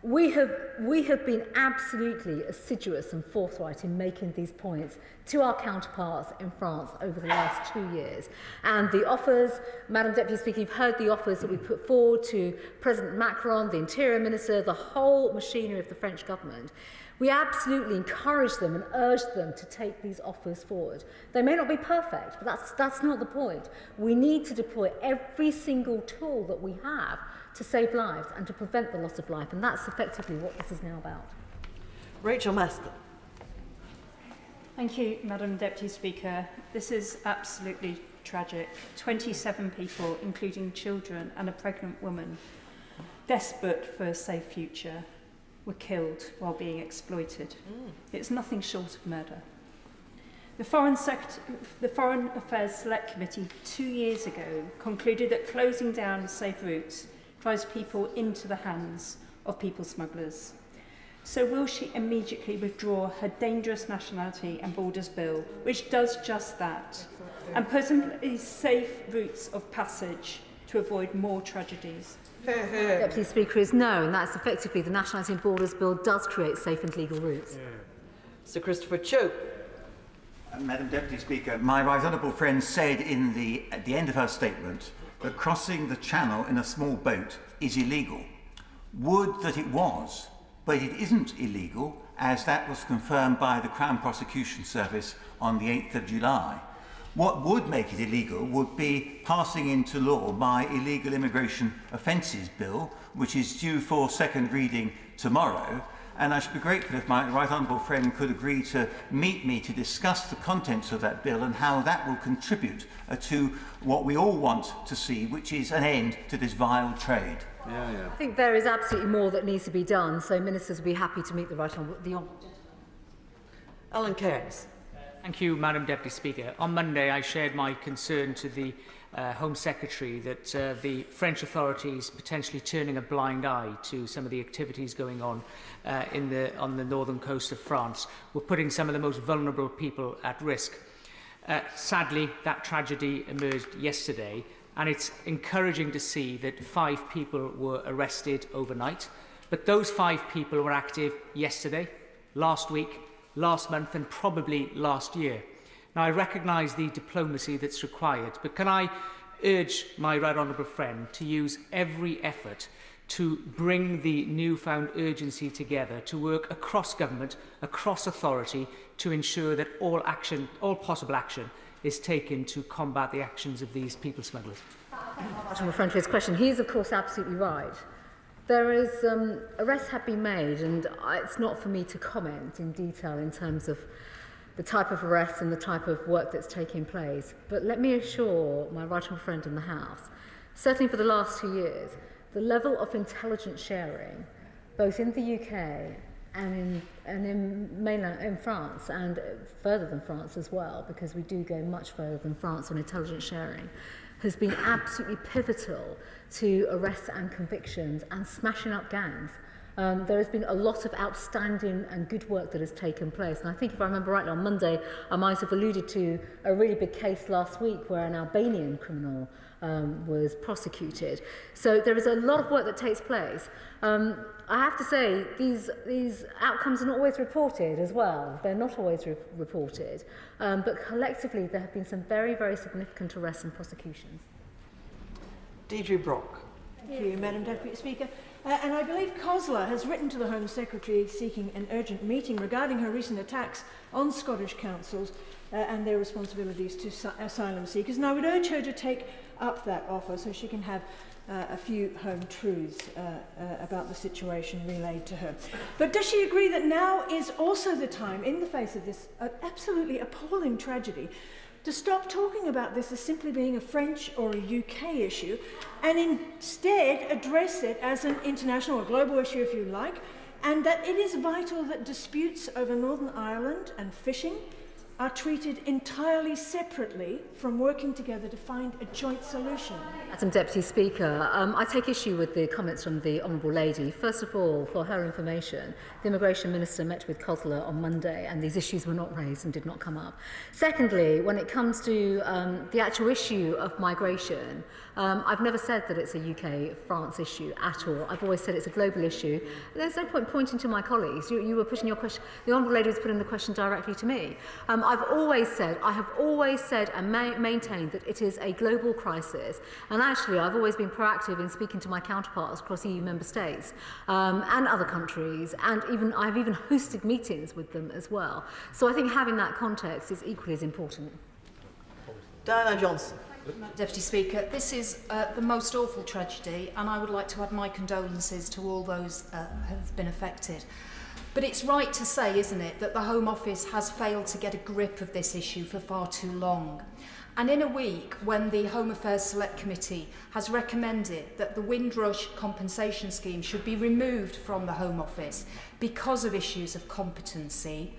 We have been absolutely assiduous and forthright in making these points to our counterparts in France over the last 2 years. And the offers, Madam Deputy Speaker, you've heard the offers that we put forward to President Macron, the Interior Minister, the whole machinery of the French government. We absolutely encourage them and urge them to take these offers forward. They may not be perfect, but that's not the point. We need to deploy every single tool that we have to save lives and to prevent the loss of life, and that's effectively what this is now about. Rachel Maskell. Thank you, Madam Deputy Speaker. This is absolutely tragic. 27 people, including children and a pregnant woman, desperate for a safe future, were killed while being exploited. It's nothing short of murder. The Foreign Affairs Select Committee 2 years ago concluded that closing down safe routes drives people into the hands of people smugglers. So will she immediately withdraw her dangerous nationality and borders bill, which does just that, and put in place safe routes of passage to avoid more tragedies? Deputy Speaker is no, and that's effectively the Nationality and Borders Bill does create safe and legal routes. Sir Christopher Cho. Madam Deputy Speaker, my right honourable friend said at the end of her statement that crossing the channel in a small boat is illegal. Would that it was, but it isn't illegal, as that was confirmed by the Crown Prosecution Service on the 8th of July. What would make it illegal would be passing into law my Illegal Immigration Offences Bill, which is due for second reading tomorrow, and I should be grateful if my right honourable friend could agree to meet me to discuss the contents of that bill and how that will contribute to what we all want to see, which is an end to this vile trade. I think there is absolutely more that needs to be done, so ministers will be happy to meet the right honourable. Alan Cairns. Thank you, Madam Deputy Speaker. On Monday, I shared my concern to the Home Secretary that the French authorities potentially turning a blind eye to some of the activities going on on the northern coast of France were putting some of the most vulnerable people at risk. Sadly, that tragedy emerged yesterday, and it's encouraging to see that 5 people were arrested overnight. But those 5 people were active yesterday, last week, last month, and probably last year. Now, I recognise the diplomacy that's required, but can I urge my right honourable friend to use every effort to bring the newfound urgency together to work across government, across authority, to ensure that all possible action is taken to combat the actions of these people smugglers? Honourable friend for his question. He is, of course, absolutely right. There is arrests have been made, and it's not for me to comment in detail in terms of the type of arrests and the type of work that's taking place. But let me assure my right honourable friend in the House, certainly for the last 2 years, the level of intelligence sharing, both in the UK and in France, and further than France as well, because we do go much further than France on intelligence sharing, has been absolutely pivotal to arrests and convictions and smashing up gangs. There has been a lot of outstanding and good work that has taken place. And I think if I remember rightly, on Monday, I might have alluded to a really big case last week where an Albanian criminal was prosecuted. So there is a lot of work that takes place. I have to say, these outcomes are not always reported as well. They're not always reported. But collectively, there have been some very, very significant arrests and prosecutions. Deirdre Brock. Thank you, Madam Deputy Speaker. And I believe COSLA has written to the Home Secretary seeking an urgent meeting regarding her recent attacks on Scottish councils and their responsibilities to asylum seekers. And I would urge her to take up that offer so she can have a few home truths about the situation relayed to her. But does she agree that now is also the time, in the face of this absolutely appalling tragedy, to stop talking about this as simply being a French or a UK issue and instead address it as an international or global issue, if you like, and that it is vital that disputes over Northern Ireland and fishing are treated entirely separately from working together to find a joint solution? Madam Deputy Speaker, I take issue with the comments from the Honourable Lady. First of all, for her information, the Immigration Minister met with COSLA on Monday and these issues were not raised and did not come up. Secondly, when it comes to the actual issue of migration, I've never said that it's a UK-France issue at all. I've always said it's a global issue. There's no point pointing to my colleagues. You were putting your question, the Honourable Lady was putting the question directly to me. I have always said and maintained that it is a global crisis. And actually, I've always been proactive in speaking to my counterparts across EU member states and other countries, and I've even hosted meetings with them as well. So I think having that context is equally as important. Diana Johnson. Deputy Speaker, this is the most awful tragedy, and I would like to add my condolences to all those who have been affected. But it's right to say, isn't it, that the Home Office has failed to get a grip of this issue for far too long. And in a week when the Home Affairs Select Committee has recommended that the Windrush compensation scheme should be removed from the Home Office because of issues of competency,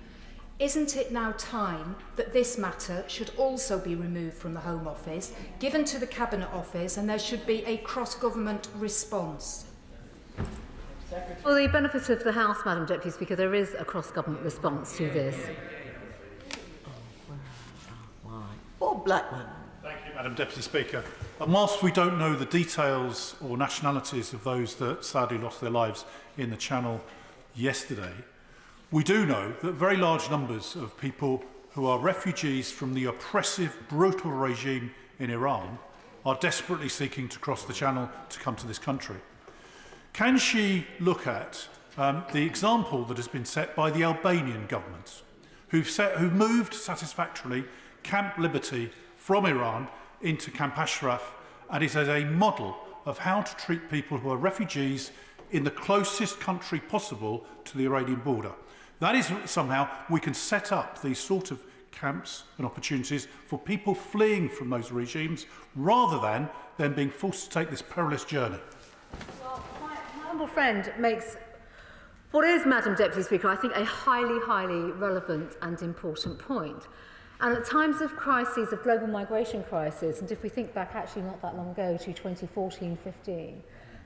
isn't it now time that this matter should also be removed from the Home Office, given to the Cabinet Office, and there should be a cross-government response? For the benefit of the House, Madam Deputy Speaker, there is a cross-government response to this. Bob Blackman. Thank you, Madam Deputy Speaker. And whilst we don't know the details or nationalities of those that sadly lost their lives in the Channel yesterday, we do know that very large numbers of people who are refugees from the oppressive, brutal regime in Iran are desperately seeking to cross the Channel to come to this country. Can she look at the example that has been set by the Albanian government, who've moved satisfactorily Camp Liberty from Iran into Camp Ashraf, and is as a model of how to treat people who are refugees in the closest country possible to the Iranian border? That is somehow we can set up these sort of camps and opportunities for people fleeing from those regimes rather than them being forced to take this perilous journey. Well, my honourable friend makes what is, Madam Deputy Speaker, I think a highly, highly relevant and important point. And at times of crises, of global migration crisis, and if we think back actually not that long ago to 2014-15,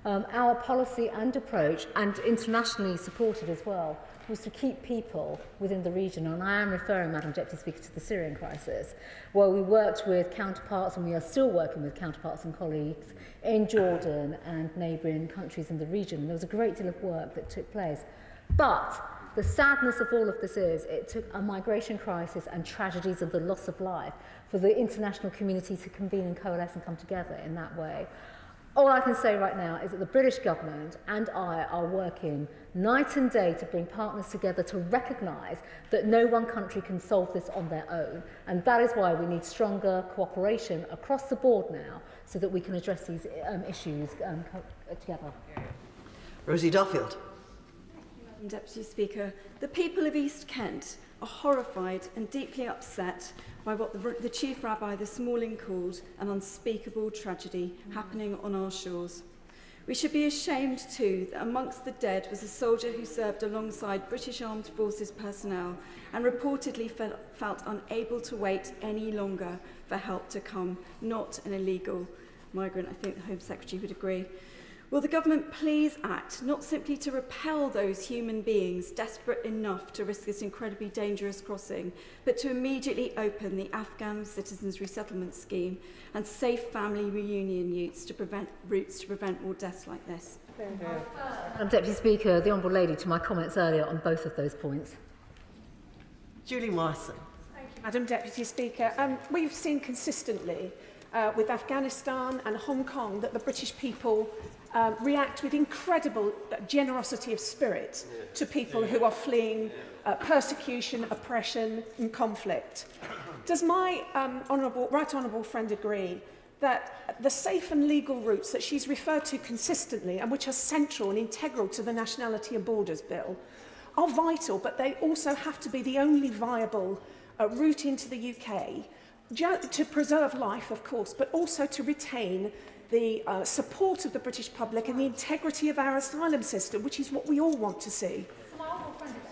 our policy and approach, and internationally supported as well, was to keep people within the region. And I am referring, Madam Deputy Speaker, to the Syrian crisis, where we worked with counterparts, and we are still working with counterparts and colleagues in Jordan and neighbouring countries in the region. There was a great deal of work that took place. But the sadness of all of this is it took a migration crisis and tragedies of the loss of life for the international community to convene and coalesce and come together in that way. All I can say right now is that the British government and I are working night and day to bring partners together to recognise that no one country can solve this on their own. And that is why we need stronger cooperation across the board now so that we can address these issues together. Rosie Duffield. Madam Deputy Speaker, the people of East Kent are horrified and deeply upset by what the Chief Rabbi this morning called an unspeakable tragedy happening on our shores. We should be ashamed too that amongst the dead was a soldier who served alongside British Armed Forces personnel and reportedly felt unable to wait any longer for help to come, not an illegal migrant. I think the Home Secretary would agree. Will the government please act, not simply to repel those human beings desperate enough to risk this incredibly dangerous crossing, but to immediately open the Afghan Citizens Resettlement Scheme and safe family reunion routes to prevent more deaths like this? Madam Deputy Speaker, the Honourable Lady, to my comments earlier on both of those points. Julie Morrison. Thank you, Madam Deputy Speaker. We've seen consistently with Afghanistan and Hong Kong that the British people react with incredible generosity of spirit to people who are fleeing persecution, oppression and conflict. Does my right honourable friend agree that the safe and legal routes that she's referred to consistently and which are central and integral to the Nationality and Borders Bill are vital, but they also have to be the only viable route into the UK to preserve life, of course, but also to retain the support of the British public and the integrity of our asylum system, which is what we all want to see.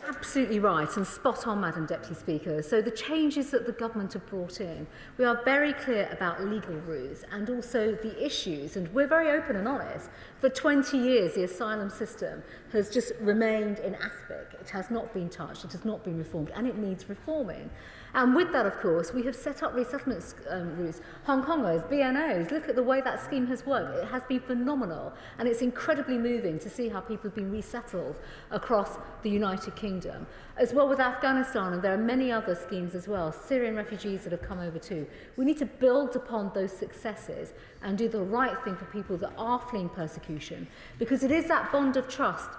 Absolutely right and spot on, Madam Deputy Speaker. So the changes that the government have brought in, we are very clear about legal routes and also the issues, and we're very open and honest. For 20 years, the asylum system has just remained in aspic. It has not been touched, it has not been reformed, and it needs reforming. And with that, of course, we have set up resettlement routes. Hong Kongers, BNOs, look at the way that scheme has worked. It has been phenomenal, and it's incredibly moving to see how people have been resettled across the United Kingdom. As well with Afghanistan, and there are many other schemes as well, Syrian refugees that have come over too. We need to build upon those successes and do the right thing for people that are fleeing persecution, because it is that bond of trust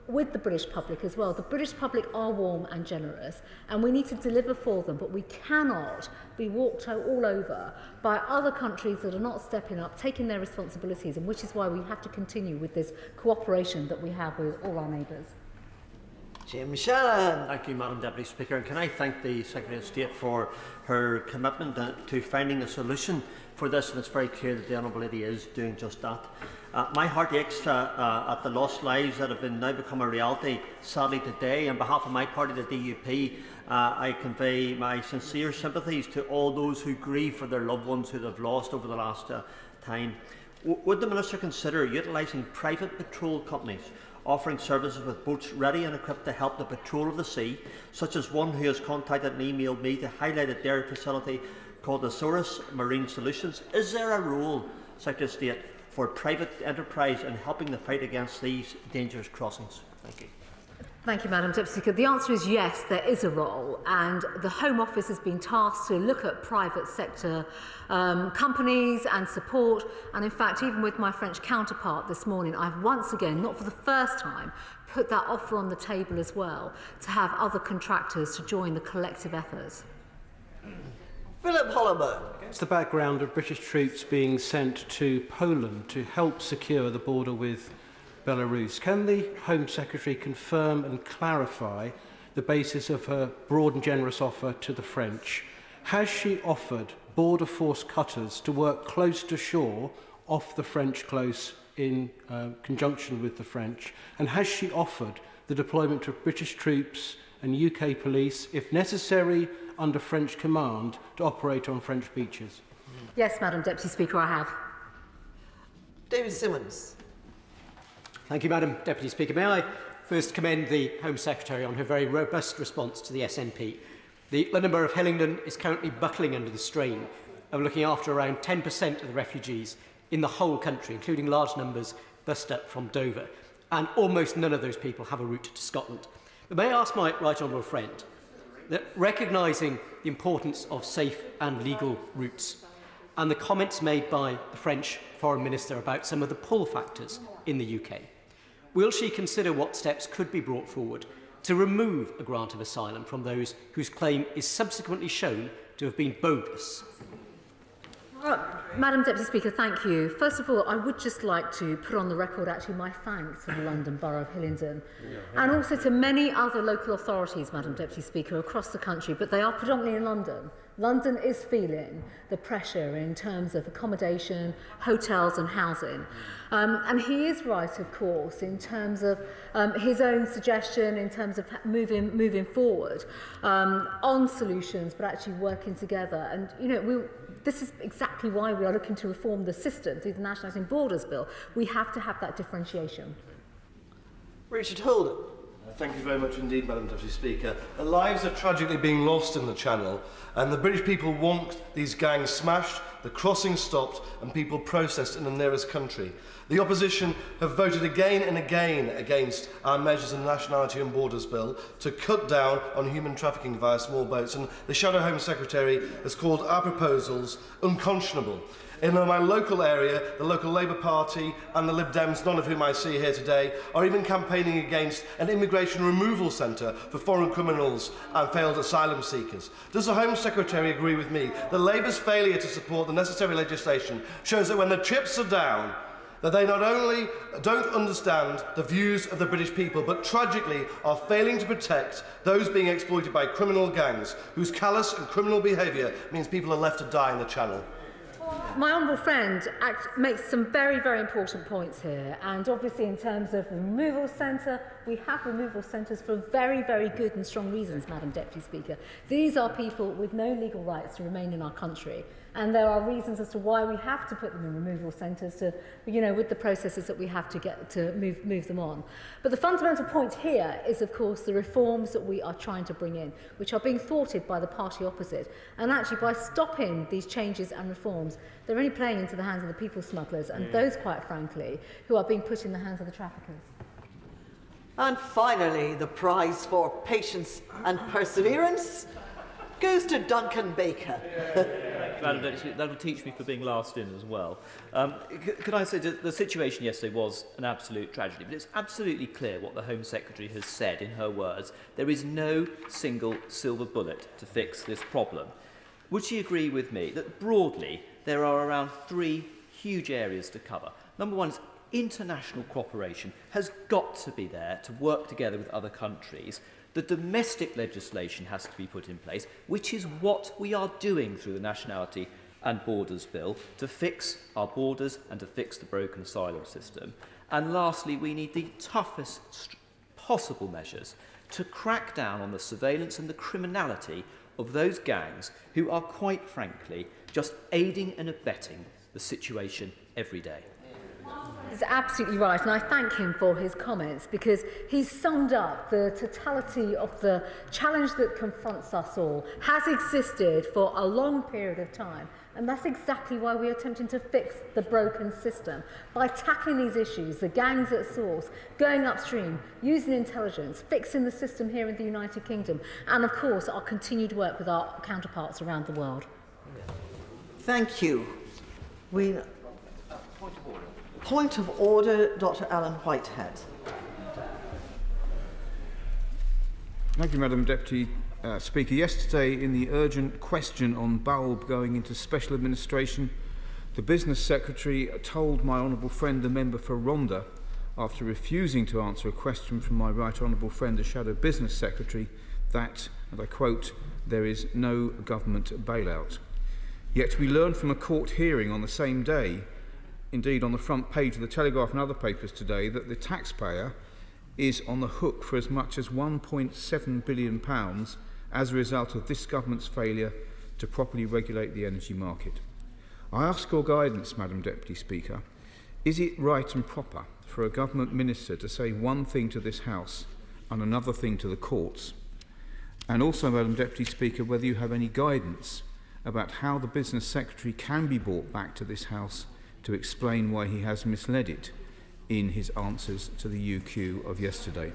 with the British public as well. The British public are warm and generous, and we need to deliver for them, but we cannot be walked all over by other countries that are not stepping up, taking their responsibilities, and which is why we have to continue with this cooperation that we have with all our neighbours. Jim Shanahan. Thank you, Madam Deputy Speaker. And can I thank the Secretary of State for her commitment to finding a solution for this, and it's very clear that the Honourable Lady is doing just that. My heart aches at the lost lives that have now become a reality, sadly, today. On behalf of my party, the DUP, I convey my sincere sympathies to all those who grieve for their loved ones who they've lost over the last time. Would the Minister consider utilising private patrol companies offering services with boats ready and equipped to help the patrol of the sea, such as one who has contacted and emailed me to highlight a dairy facility called the Saurus Marine Solutions? Is there a role, Secretary of State, for private enterprise in helping the fight against these dangerous crossings? Thank you. Thank you, Madam Deputy Speaker. The answer is yes, there is a role, and the Home Office has been tasked to look at private sector companies and support. And in fact, even with my French counterpart this morning, I've once again, not for the first time, put that offer on the table as well to have other contractors to join the collective efforts. Philip Hollowburn. Against the background of British troops being sent to Poland to help secure the border with Belarus, can the Home Secretary confirm and clarify the basis of her broad and generous offer to the French? Has she offered border force cutters to work close to shore off the French coast in conjunction with the French? And has she offered the deployment of British troops and UK police, if necessary, under French command, to operate on French beaches? Yes, Madam Deputy Speaker, I have. David Simmons. Thank you, Madam Deputy Speaker. May I first commend the Home Secretary on her very robust response to the SNP. The London Borough of Hillingdon is currently buckling under the strain of looking after around 10% of the refugees in the whole country, including large numbers bussed up from Dover. And almost none of those people have a route to Scotland. But may I ask my right honourable friend that, recognising the importance of safe and legal routes and the comments made by the French Foreign Minister about some of the pull factors in the UK, will she consider what steps could be brought forward to remove a grant of asylum from those whose claim is subsequently shown to have been bogus? Madam Deputy Speaker, thank you. First of all, I would just like to put on the record actually my thanks to the London Borough of Hillingdon and also to many other local authorities, Madam Deputy Speaker, across the country, but they are predominantly in London. London is feeling the pressure in terms of accommodation, hotels and housing. And he is right, of course, in terms of his own suggestion, in terms of moving forward on solutions, but actually working together. And, you know, this is exactly why we are looking to reform the system through the Nationalising Borders Bill. We have to have that differentiation. Richard Holden. Thank you very much indeed, Madam Deputy Speaker. The lives are tragically being lost in the Channel, and the British people want these gangs smashed, the crossing stopped, and people processed in the nearest country. The opposition have voted again and again against our measures in the Nationality and Borders Bill to cut down on human trafficking via small boats, and the Shadow Home Secretary has called our proposals unconscionable. In my local area, the local Labour Party and the Lib Dems, none of whom I see here today, are even campaigning against an immigration removal centre for foreign criminals and failed asylum seekers. Does the Home Secretary agree with me that Labour's failure to support the necessary legislation shows that when the chips are down, that they not only don't understand the views of the British people, but tragically are failing to protect those being exploited by criminal gangs, whose callous and criminal behaviour means people are left to die in the Channel? My honourable friend makes some very, very important points here, and obviously in terms of the removal centre, we have removal centres for very, very good and strong reasons, Madam Deputy Speaker. These are people with no legal rights to remain in our country, and there are reasons as to why we have to put them in removal centres to, you know, with the processes that we have to get to move them on. But the fundamental point here is, of course, the reforms that we are trying to bring in, which are being thwarted by the party opposite. And actually, by stopping these changes and reforms, they're only playing into the hands of the people smugglers and those, quite frankly, who are being put in the hands of the traffickers. And finally, the prize for patience and perseverance goes to Duncan Baker. Madam Deputy, that will teach me for being last in as well. Could I say that the situation yesterday was an absolute tragedy, but it's absolutely clear what the Home Secretary has said in her words. There is no single silver bullet to fix this problem. Would she agree with me that broadly there are around 3 huge areas to cover? Number one is international cooperation has got to be there to work together with other countries. The domestic legislation has to be put in place, which is what we are doing through the Nationality and Borders Bill to fix our borders and to fix the broken asylum system. And lastly, we need the toughest possible measures to crack down on the surveillance and the criminality of those gangs who are, quite frankly, just aiding and abetting the situation every day. He's absolutely right, and I thank him for his comments because he's summed up the totality of the challenge that confronts us all, has existed for a long period of time, and that's exactly why we are attempting to fix the broken system by tackling these issues, the gangs at source, going upstream, using intelligence, fixing the system here in the United Kingdom, and of course our continued work with our counterparts around the world. Thank you. Point of order, Dr. Alan Whitehead. Thank you, Madam Deputy Speaker. Yesterday, in the urgent question on bulb going into special administration, the Business Secretary told my honourable friend, the member for Rhondda, after refusing to answer a question from my right honourable friend, the Shadow Business Secretary, that, and I quote, there is no government bailout. Yet we learned from a court hearing on the same day, indeed on the front page of the Telegraph and other papers today, that the taxpayer is on the hook for as much as £1.7 billion as a result of this government's failure to properly regulate the energy market. I ask your guidance, Madam Deputy Speaker, is it right and proper for a government minister to say one thing to this House and another thing to the courts? And also, Madam Deputy Speaker, whether you have any guidance about how the Business Secretary can be brought back to this House to explain why he has misled it in his answers to the UQ of yesterday.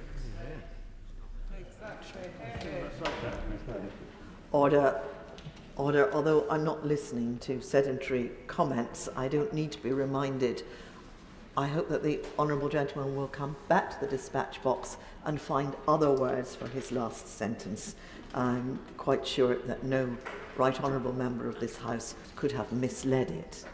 Order. Order. Although I'm not listening to sedentary comments, I don't need to be reminded. I hope that the honourable gentleman will come back to the dispatch box and find other words for his last sentence. I'm quite sure that no right honourable member of this House could have misled it.